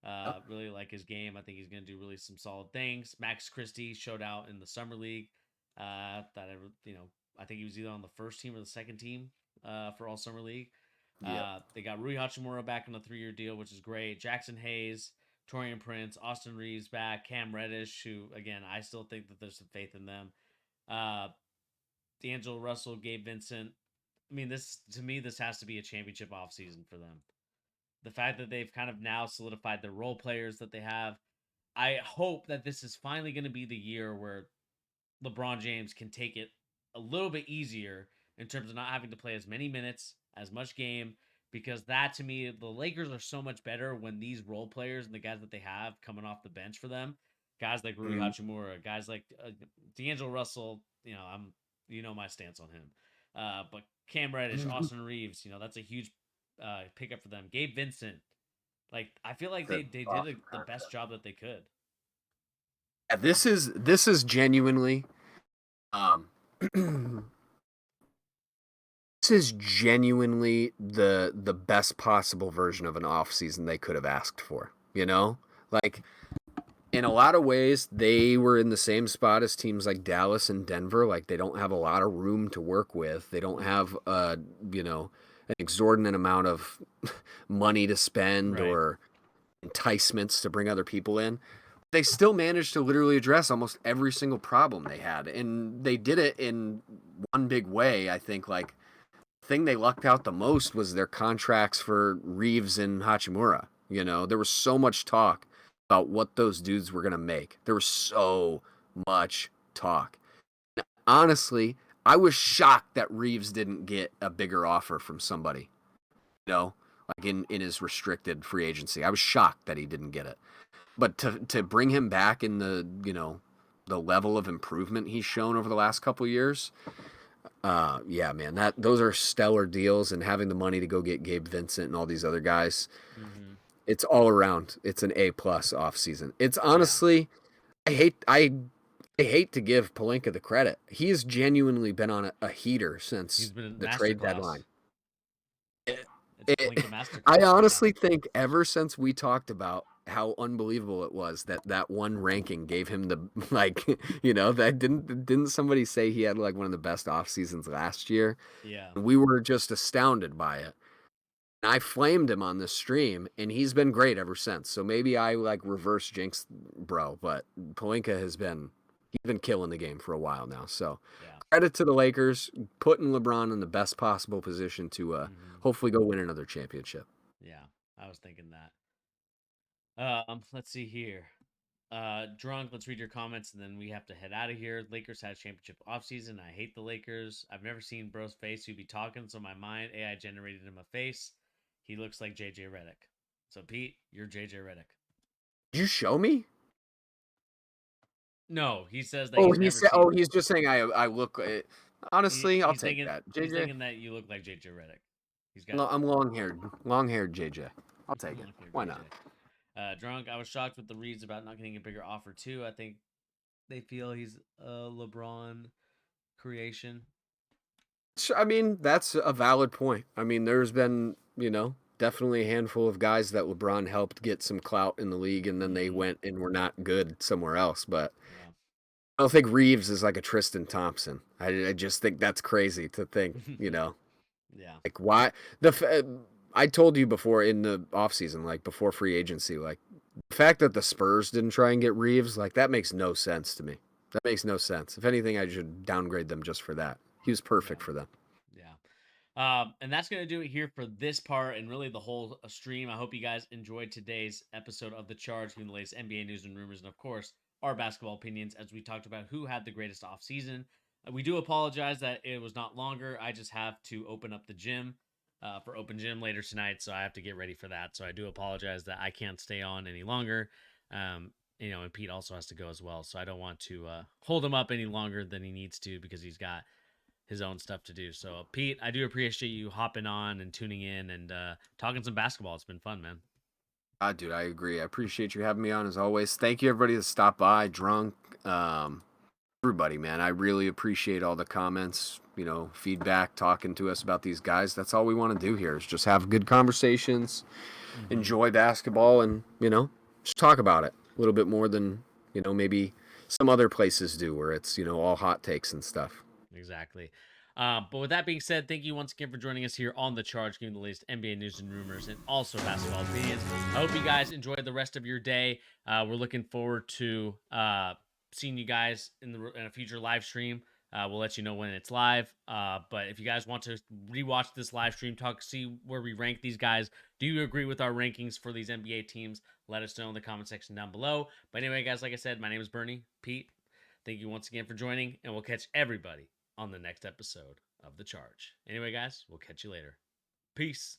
Yep. Really like his game. I think he's going to do really some solid things. Max Christie showed out in the summer league. That I think he was either on the first team or the second team for all summer league. Yep. They got Rui Hachimura back on a 3-year deal, which is great. Jackson Hayes, Torian Prince, Austin Reeves back, Cam Reddish, who again I still think that there's some faith in them. Uh, D'Angelo Russell, Gabe Vincent. I mean, this to me, this has to be a championship offseason for them. The fact that they've kind of now solidified the role players that they have, I hope that this is finally going to be the year where LeBron James can take it a little bit easier in terms of not having to play as many minutes, as much game, because that to me, the Lakers are so much better when these role players and the guys that they have coming off the bench for them, guys like Rui Mm. Hachimura, guys like D'Angelo Russell. My stance on him. But Cam Reddish, Austin Reeves, that's a huge pickup for them. Gabe Vincent, like I feel like they did the best job that they could. Yeah, this is genuinely um this is genuinely the best possible version of an off season they could have asked for. Like in a lot of ways, they were in the same spot as teams like Dallas and Denver. Like they don't have a lot of room to work with. They don't Mm-hmm. have an exorbitant amount of money to spend Right. or enticements to bring other people in. They still managed to literally address almost every single problem they had, and they did it in one big way. I think like the thing they lucked out the most was their contracts for Reeves and Hachimura. There was so much talk about what those dudes were gonna make. There was so much talk. Honestly, I was shocked that Reeves didn't get a bigger offer from somebody. Like in his restricted free agency. I was shocked that he didn't get it. But to bring him back in the level of improvement he's shown over the last couple of years, yeah, man, those are stellar deals. And having the money to go get Gabe Vincent and all these other guys, Mm-hmm. it's all around. It's an A+ off season. It's Yeah. honestly, I hate to give Pelinka the credit. He has genuinely been on a heater He's since been a the trade masterclass. deadline. It, It's it, Palinka I masterclass right now. honestly think ever since we talked about how unbelievable it was that one ranking gave him the like that didn't somebody say he had like one of the best off seasons last year? Yeah. We were just astounded by it. And I flamed him on this stream, and he's been great ever since. So maybe I like reverse jinx, bro. But Pelinka he's been killing the game for a while now. So Yeah. credit to the Lakers putting LeBron in the best possible position to Hmm. hopefully go win another championship. Yeah. I was thinking that. Let's see here. Drunk, let's read your comments and then we have to head out of here. Lakers had a championship offseason. I hate the Lakers. I've never seen bro's face. Who be talking, so my mind AI generated him a face. He looks like JJ Redick. So Pete, you're JJ Redick. Did you show me? No, he says that Oh, he's he never said. Oh, seen. he's just saying I look. Honestly, I'll He's take thinking that. he's JJ, thinking that you look like JJ Redick. He's got I'm long haired JJ. I'll take it. long hair Why JJ. not? Drunk. I was shocked with the reads about not getting a bigger offer too. I think they feel he's a LeBron creation. I mean, that's a valid point. I mean, there's been, definitely a handful of guys that LeBron helped get some clout in the league, and then they went and were not good somewhere else. But Yeah. I don't think Reeves is like a Tristan Thompson. I just think that's crazy to think, Yeah. like why I told you before in the offseason, like before free agency, like the fact that the Spurs didn't try and get Reeves, like that makes no sense to me. That makes no sense. If anything, I should downgrade them just for that. He was perfect Yeah. for them. Yeah. And that's going to do it here for this part and really the whole stream. I hope you guys enjoyed today's episode of The Charge, from the latest NBA news and rumors, and of course, our basketball opinions as we talked about who had the greatest offseason. We do apologize that it was not longer. I just have to open up the gym for open gym later tonight, so I have to get ready for that. So I do apologize that I can't stay on any longer. And Pete also has to go as well, so I don't want to hold him up any longer than he needs to because he's got his own stuff to do. So, Pete, I do appreciate you hopping on and tuning in and talking some basketball. It's been fun, man. Dude, I agree. I appreciate you having me on as always. Thank you, everybody that stopped by. Drunk, everybody, man. I really appreciate all the comments, feedback, talking to us about these guys. That's all we want to do here is just have good conversations, enjoy basketball, and just talk about it a little bit more than maybe some other places do, where it's all hot takes and stuff. Exactly. But with that being said, thank you once again for joining us here on The Charge, giving the latest NBA news and rumors and also basketball opinions. I hope you guys enjoy the rest of your day. We're looking forward to seeing you guys in a future live stream. We'll let you know when it's live. But if you guys want to rewatch this live stream, see where we rank these guys. Do you agree with our rankings for these NBA teams? Let us know in the comment section down below. But anyway, guys, like I said, my name is Bernie. Pete, thank you once again for joining, and we'll catch everybody on the next episode of The Charge. Anyway, guys, we'll catch you later. Peace.